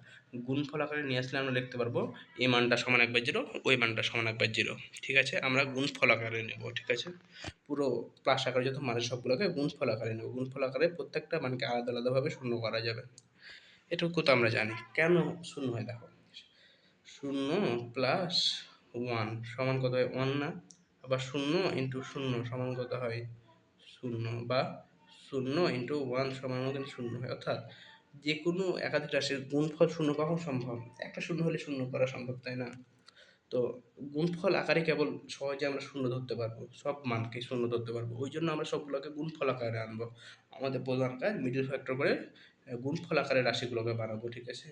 গুণফল আকারে নিয়ে আসলে আমরা লিখতে পারবো এই মানটা সমান 1/0, ওই মানটা সমান 1/0। ঠিক আছে, আমরা গুণফল আকারে নেব। ঠিক আছে, পুরো প্লাস আকারে যত মানের সবগুলোকে গুণফল আকারে নেব। গুণফল আকারে প্রত্যেকটা মানকে আলাদা আলাদাভাবে শূন্য করা যাবে। এটুকু তো আমরা জানি। কেন শূন্য হয় দেখো, 0 প্লাস 1 সমান কত হয় 1 না? আবার 0 ইন্টু 0 সমান কত হয় 0, বা 0 ইন্টু 1 সমান কিন্তু 0 হয়। অর্থাৎ যে কোনো একাধিক রাশির গুণফল 0 কখন সম্ভব? একটা 0 হলে 0 করা সম্ভব, তাই না? তো গুণফল আকারে কেবল সহজে আমরা 0 ধরতে পারবো, সব মানকে 0 ধরতে পারবো। ওই জন্য আমরা সবগুলোকে গুণফল আকারে আনবো। আমাদের প্রধান কাজ মিডল ফ্যাক্টর করে গুণফল আকারে রাশিগুলোকে বানাবো। ঠিক আছে,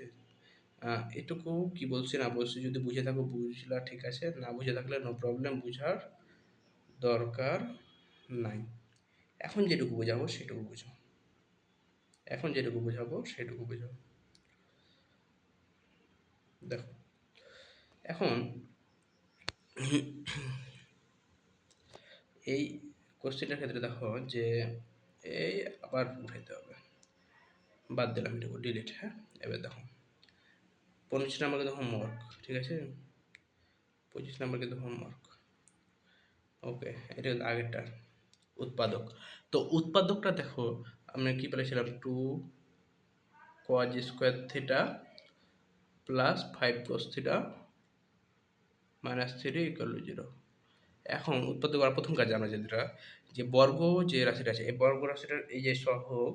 এটুকু কি বলছি না বলছি যদি বুঝে থাকো বুঝলা, ঠিক আছে, না বুঝে থাকলে নো প্রবলেম, বুঝার দরকার নাই। এখন যেটুকু বোঝাবো সেটুকু বুঝো, এখন যেটুকু বোঝাবো সেটুকু বুঝো। দেখো এখন এই কোশ্চেনটার ক্ষেত্রে দেখো যে এই আবার উঠাইতে হবে, বাদ দিলাম এটুকু, ডিলিট। হ্যাঁ, এবার দেখো 25 নাম্বার কিন্তু হোমওয়ার্ক। ঠিক আছে, 25 নাম্বার কিন্তু হোমওয়ার্ক। ওকে, এটা কিন্তু আগেরটা উৎপাদক। তো উৎপাদকটা দেখো আমরা কি বলেছিলাম, 2 cos square theta plus 5 cos theta -3 = 0। এখন উৎপাদক করার প্রথম কাজ আমরা যেটা, যে বর্গ যে রাশিটা আছে, এই বর্গ রাশিটার এই যে সহগ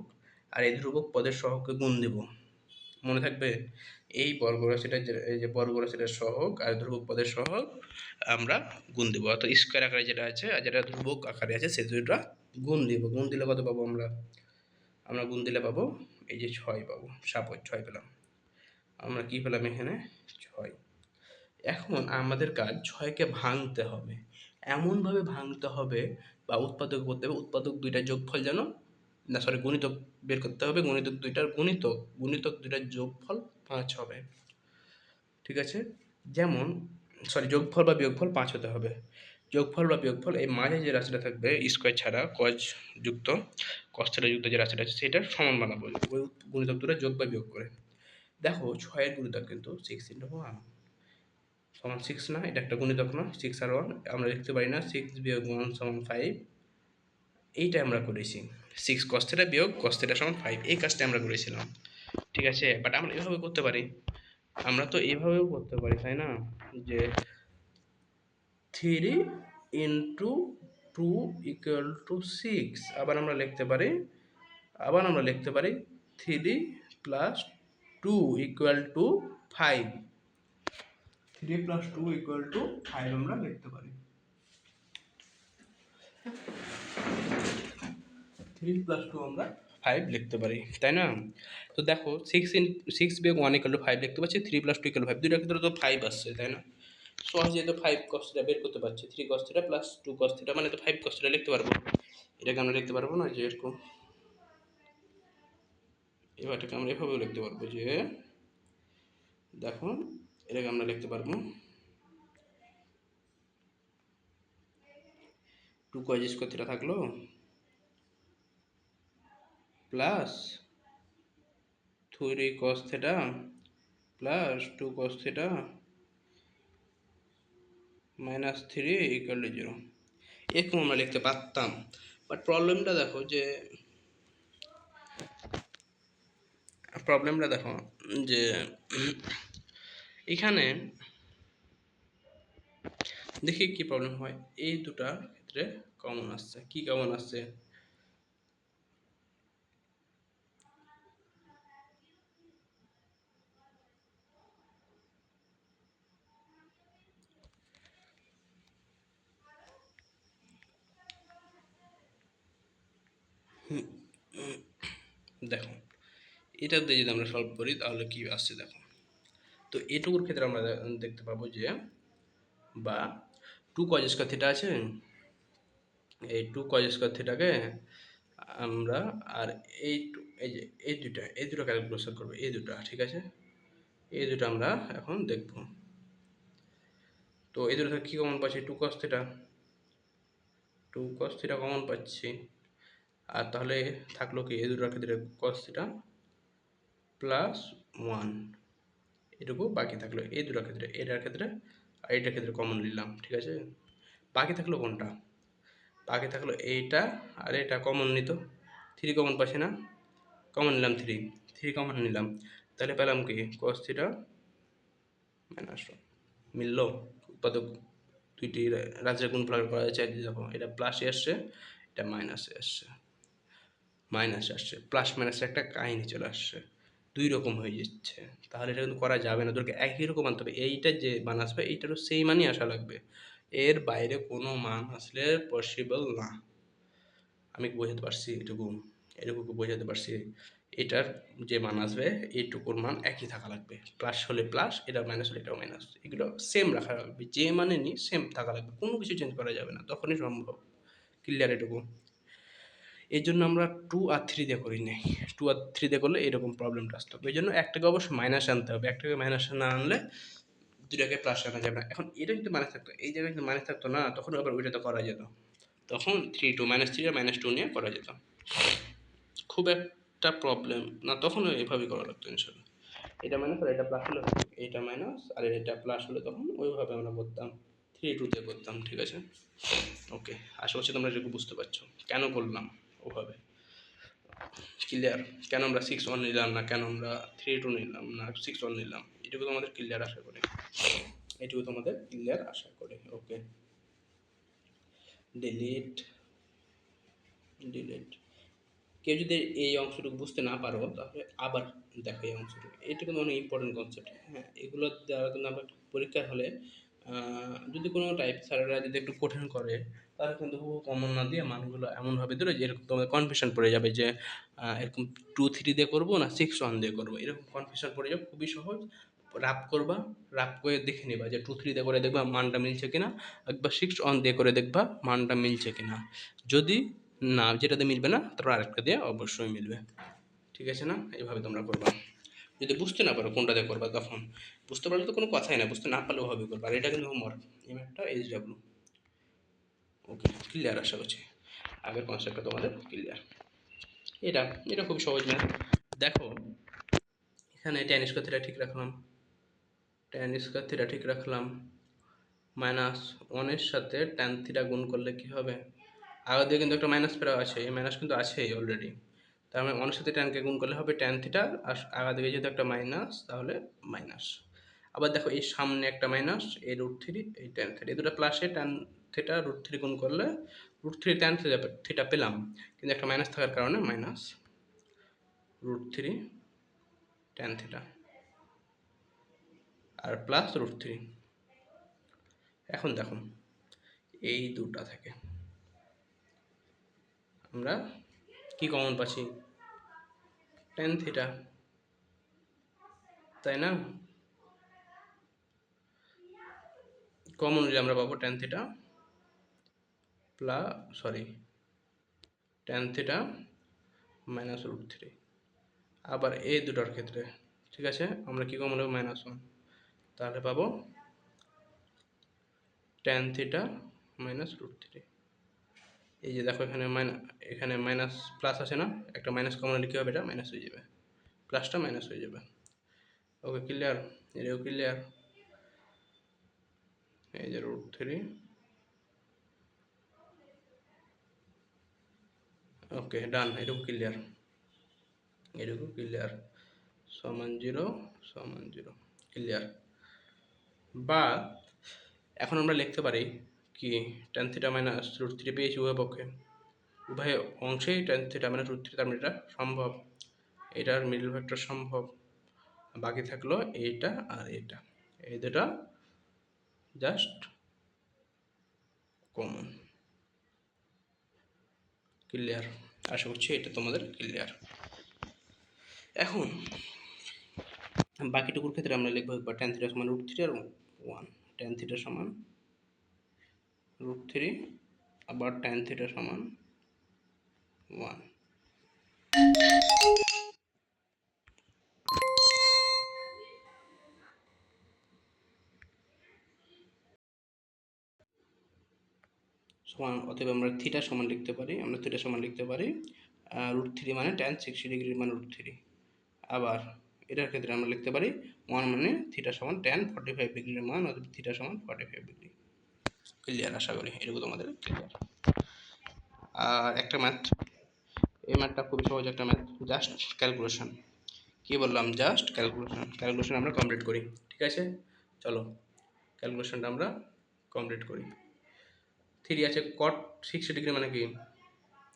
আর এই ধ্রুবক পদের সহগকে গুণ দেব। মনে থাকবে, এই বর্গ রাশিটার এই যে বর্গ রাশিটার সহগ আর ধ্রুবক পদের সহগ আমরা গুণ দেবো, অর্থাৎ স্কোয়ার আকারে যেটা আছে আর যেটা ধ্রুবক আকারে আছে সেই দুটো গুণ দিব। গুণ দিলে কত পাবো আমরা? আমরা গুণ দিলে পাবো এই যে 6 পাবো। সাপোজ 6 পেলাম, আমরা কি পেলাম এখানে 6। এখন আমাদের কাজ 6কে ভাঙতে হবে, এমনভাবে ভাঙতে হবে বা উৎপাদক করতে হবে, উৎপাদক দুইটার যোগফল যেন না, সরি, গুণিতক বের করতে হবে, গুণিতক দুইটার গুণিতক দুইটার যোগফল 5 হবে। ঠিক আছে, যেমন সরি, যোগফল বা বিয়োগফল 5 হতে হবে। যোগফল বা বিয়োগফল এই মাঝে যে রাশিটা থাকবে স্কোয়ার ছাড়া কজ যুক্ত কস থিটা যুক্ত যে রাশিটা আছে সেটার সমান বানাবো ওই গুণিতক দুটো যোগ বা বিয়োগ করে। দেখো 6 এর গুণিতক কিন্তু 6 × 1, সমান 6 না, এটা একটা গুণিতক না, 6 আর 1 আমরা লিখতে পারি না, 6 বিয়োগ 1 সমান 5, এইটা আমরা করেছি। 6 cos θ বিয়োগ cos θ সমান 5, এই কাজটা আমরা করেছিলাম, ঠিক আছে। বাট আমরা এভাবে করতে পারি, আমরা তো এইভাবেও করতে পারি, তাই না, যে 3 ইন্টু 2 ইকুয়াল টু 6, আবার আমরা লিখতে পারি 3 plus 2 equal to 5, 3 plus 2 equal to 5 আমরা লিখতে পারি, 3 প্লাস 2 আমরা 5 লিখতে পারি, তাই না। তো দেখো 6 বিয়োগ 1 ইকুয়াল টু 5 লিখতে পারছি, 3 প্লাস 2 ইকুয়াল টু 5, দুইটার ক্ষেত্রে তো 5 আসছে, তাই না। সহজে যেহেতু 5 cos θ বের করতে পারছি, 3 cos θ প্লাস 2 cos θ মানে তো 5 cos θ লিখতে পারবো। এটাকে আমরা লিখতে পারবো না যে এরকম, এবারটাকে আমরা এভাবেও লিখতে পারবো, যে দেখো এটাকে আমরা লিখতে পারবো 2 cos স্কয়ার থিটা থাকলো plus 3 cos θ plus 2 cos θ minus 3 equal to 0, এরকম আমরা লিখতে পারতাম। বাট প্রবলেমটা দেখো যে এখানে দেখি কি প্রবলেম হয়, এই দুটার ক্ষেত্রে কমন আসছে, কি কমন আসছে, দেখো এটা দিয়ে যদি আমরা সলভ করি তাহলে কি আসছে দেখো। তো এটুকুর ক্ষেত্রে আমরা দেখতে পাবো যে বা 2 cos স্কয়ার থিটা আছে, এই 2 cos স্কয়ার থিটাকে আমরা আর এই যে এই দুটো ক্যালকুলেশন করবো, এই দুটো, ঠিক আছে, এই দুটো আমরা এখন দেখব। তো এই দুটো থেকে কী কমন পাচ্ছি, 2 cos theta, 2 cos theta common পাচ্ছি, আর তাহলে থাকলো কি এই দুটোর ক্ষেত্রে cos থিটা প্লাস 1, এটুকু বাকি থাকলো এই দুটোর ক্ষেত্রে, এটার ক্ষেত্রে আর এইটার ক্ষেত্রে কমন নিলাম, ঠিক আছে। বাকি থাকলো কোনটা, বাকি থাকলো এইটা আর এটা কমন নিত, 3 কমন পাচ্ছি না, কমন নিলাম 3 কমন নিলাম, তাহলে পেলাম কি cos থিটা মাইনাস 1, মিলল, উৎপাদক দুইটি রাজ্যের গুণফল করা যাচ্ছে, দেখো এটা প্লাসে আসছে, এটা মাইনাসে আসছে, প্লাস মাইনাসের একটা কাহিনী চলে আসছে, দুই রকম হয়ে যাচ্ছে, তাহলে এটা কিন্তু করা যাবে না, তোকে একই রকম আনতে হবে, এইটা যে মান আসবে এইটারও সেই মানই আসা লাগবে, এর বাইরে কোনো মান আসলে পসিবল না। আমি বোঝাতে পারছি এটুকু বোঝাতে পারছি, এটার যে মান আসবে এইটুকুর মান একই থাকা লাগবে, প্লাস হলে প্লাস, এটা মাইনাস হলে এটাও মাইনাস, এগুলো সেম রাখা লাগবে, যে মানে নি সেম থাকা লাগবে, কোনো কিছু চেঞ্জ করা যাবে না, তখনই সম্ভব। ক্লিয়ার এটুকু। এই জন্য আমরা 2 আর 3 দিয়ে করি নাই, 2 আর 3 দিয়ে করলে এরকম প্রবলেমটা আসতে হবে, এই জন্য একটাকে অবশ্যই মাইনাস আনতে হবে, একটাকে মাইনাস না আনলে দুটাকে প্লাস আনা যাবে না। এখন এটা যদি মাইনাস থাকতো, এই জায়গায় যদি মাইনাস থাকতো না, তখন আবার ওইটাতে করা যেত, তখন 3 2 -3 আর -2 নিয়ে করা যেত, খুব একটা প্রবলেম না, তখন এইভাবেই করা লাগতো ইনশাল্লাহ। এটা মাইনাস আর এটা প্লাস হলে, এইটা মাইনাস আর এটা প্লাস হলে তখন ওইভাবে আমরা করতাম, 3 2 দিয়ে করতাম, ঠিক আছে। ওকে, আশা করছি তোমরা এটুকু বুঝতে পারছো কেন করলাম ওভাবে। ক্লিয়ার, কেন আমরা 6 1 নিলাম না, কেন আমরা 3 2 নিলাম না, 6 1 নিলাম, এটুকু তোমাদের ক্লিয়ার আশা করি, ওকে, ডিলিট। কেউ যদি এই অংশটুকু বুঝতে না পারো তাহলে আবার দেখো এই অংশটুকু, এটা কিন্তু অনেক ইম্পর্টেন্ট কনসেপ্ট, হ্যাঁ, এগুলো দ্বারা কিন্তু আমরা পরীক্ষার হলে যদি কোনো টাইপ স্যারেরা যদি একটু কঠিন করে তাহলে কিন্তু কমন না দিয়ে মানগুলো এমনভাবে দিলে যে এরকম তোমাদের কনফিউশন পড়ে যাবে যে এরকম 2 3 দিয়ে করবো না 6 1 দিয়ে করবো, এরকম কনফিউশন পড়ে যাবে। খুবই সহজ, রাফ করে দেখে নিবা যে 2 3 দিয়ে করে দেখবা মানটা মিলছে কিনা, একবার 6 1 দিয়ে করে দেখবা মানটা মিলছে কিনা, যদি না যেটাতে মিলবে না তারপর আরেকটা দিয়ে অবশ্যই মিলবে, ঠিক আছে না, এইভাবে তোমরা করবা। যদি বুঝতে না পারো কোনটা দিয়ে করবা, তখন বুঝতে পারলে তো কোনো কথাই না, বুঝতে না পারলে ওভাবে করবা, আর এটা কিন্তু হোমওয়ার্ক, একটা HW। ওকে, ক্লিয়ার আশা করছি, আগের কনসেপ্টটা তোমাদের ক্লিয়ার। এটা এটা খুব সহজ ম্যাথ। দেখো এখানে tan স্কয়ার থিটা ঠিক রাখলাম, মাইনাস ওয়ানের সাথে ট্যান থিটা গুণ করলে কি হবে? আগে দিয়ে কিন্তু একটা মাইনাস পেরা আছে, এই মাইনাস কিন্তু আছেই অলরেডি। তার মানে ওয়ানের সাথে ট্যানকে গুণ করলে হবে ট্যান থিটা, আর আগা দিকে যেহেতু একটা মাইনাস তাহলে মাইনাস। আবার দেখো এই সামনে একটা মাইনাস, এই রুট থ্রি, এই ট্যান থিটা, এই দুটো প্লাসে ট্যান থিটা রুট থ্রি গুণ করলে রুট থ্রি ট্যান থিটা পেলাম, কিন্তু একটা মাইনাস থাকার কারণে minus root three tan theta আর প্লাস রুট থ্রি। এখন দেখো এই দুটা থেকে আমরা কি কমন পাচ্ছি? ট্যান থিটা, তাই না? কমন নিলে আমরা পাবো tan theta tan theta minus root three. আবার এই দুটোর ক্ষেত্রে ঠিক আছে, আমরা কি কমন নেব? মাইনাস ওয়ান, তাহলে পাবো tan theta minus root three. এই যে দেখো এখানে মাইনাস প্লাস আছে না, একটা মাইনাস কমন নিলে কী হবে? এটা মাইনাস হয়ে যাবে, প্লাসটা মাইনাস হয়ে যাবে। ওকে, ক্লিয়ার? এটাও ক্লিয়ার? এই যে রুট থ্রি, ওকে ডান, এটুকু ক্লিয়ার, এটুকু ক্লিয়ার। সমান জিরো, সমান জিরো, ক্লিয়ার। বা এখন আমরা লিখতে পারি কি, tan theta minus root three পেয়েছি উভয় পক্ষে, উভয় অংশেই tan theta minus root three, তার মানে এটা সম্ভব, এটার মিডল ভেক্টর সম্ভব। বাকি থাকলো এইটা আর এটা, এই দুটা জাস্ট কমন। ক্লিয়ার? আশা করছি এটা তোমাদের ক্লিয়ার। এখন বাকিটুকুর ক্ষেত্রে আমরা লিখবো একবার ট্যান থিটা সমান রুট থ্রি আর ওয়ান, ট্যান থিটা সমান রুট থ্রি, আবার ট্যান থিটা সমান ওয়ান। সমান, অতএব আমরা থিটা সমান লিখতে পারি, রুট থ্রি মানে ট্যান 60 ডিগ্রির মানে রুট থ্রি। আবার এটার ক্ষেত্রে আমরা লিখতে পারি ওয়ান মানে থিটা সমান ট্যান 45 ডিগ্রির মান, অতএব থিটা সমান 45 ডিগ্রি। ক্লিয়ার? আশা করি এটুকু তোমাদের ক্লিয়ার। আর একটা ম্যাথ, এই ম্যাথটা খুবই সহজ একটা ম্যাথ, জাস্ট ক্যালকুলেশন। কি বললাম? জাস্ট ক্যালকুলেশন আমরা কমপ্লিট করি। ঠিক আছে, চলো ক্যালকুলেশনটা আমরা কমপ্লিট করি। থ্রি আছে, কট 60 ডিগ্রি মানে কি?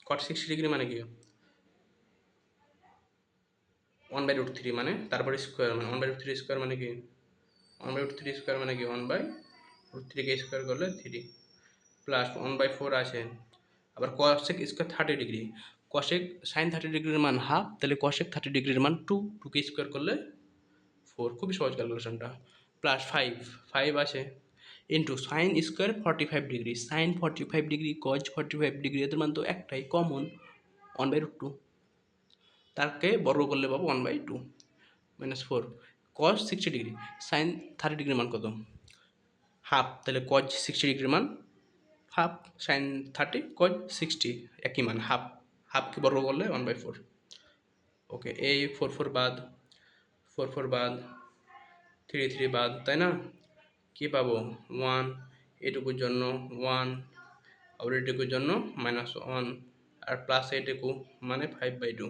কট 60 ডিগ্রি মানে কি? ওয়ান বাই রুট থ্রি মানে তারপরে স্কোয়ার, মানে one by root three square মানে কি? One by root three square মানে কি? ওয়ান বাই রুট থ্রিকে স্কোয়ার করলে three, plus one by four আছে। আবার cosec square 30 degree, cosec sine 30 ডিগ্রির মান হাফ, তাহলে কসেক 30 ডিগ্রির মান টু, টুকে স্কোয়ার করলে ফোর। খুবই সহজ ক্যালকুলেশনটা। প্লাস ফাইভ আছে, into sine square 45 degree, sine 45 degree cos 45 degree, এদের মান তো একটাই common, one by root two, তাকে বর্গ করলে পাবো one by two, minus four. Cos 60 degree, sine 30 ডিগ্রির মান কত? হাফ, তাহলে কজ 60 ডিগ্রির মান হাফ, সাইন 30 কজ 60 একই মান হাফ, হাফকে বর্গ করলে ওয়ান বাই ফোর। ওকে, এই ফোর বাদ, ফোর বাদ, থ্রি বাদ, তাই না? কি পাবো? ওয়ান, এটুকুর জন্য ওয়ান, আবার এটুকুর জন্য মাইনাস ওয়ান, আর প্লাস এইটুকু মানে 5/2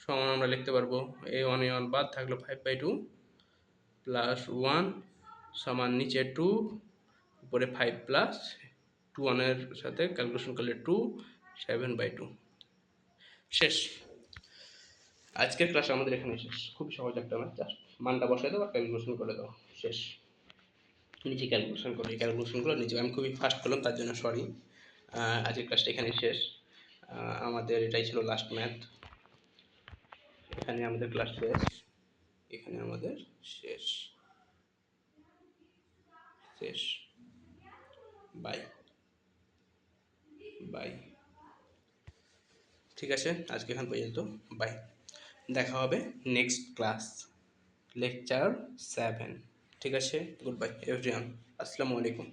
সমান আমরা লিখতে পারবো এই ওয়ান বাদ থাকলো 5/2 প্লাস ওয়ান সমান নিচে টু, উপরে 5 প্লাস টু, ওয়ানের সাথে ক্যালকুলেশন করলে 2, 7/2। শেষ, আজকের ক্লাস আমাদের এখানে শেষ। খুব সহজ একটা ম্যাথ, জাস্ট মানটা বসাই দাও আর ক্যালকুলেশন করে দাও, শেষ। নিজে ক্যালকুলেশন করো, এই ক্যালকুলেশনগুলো নিজে, আমি খুবই ফাস্ট করলাম তার জন্য সরি। আজকের ক্লাসটা এখানেই শেষ, আমাদের এটাই ছিল লাস্ট ম্যাথ। এখানে আমাদের ক্লাস শেষ, এখানে আমাদের শেষ, শেষ। Bye bye. ঠিক আছে, আজকে এখান পর্যন্ত, বাই। দেখা হবে নেক্সট ক্লাস, লেকচার 7। ঠিক আছে, গুড বাই এভরিওয়ান, আসসালামু আলাইকুম।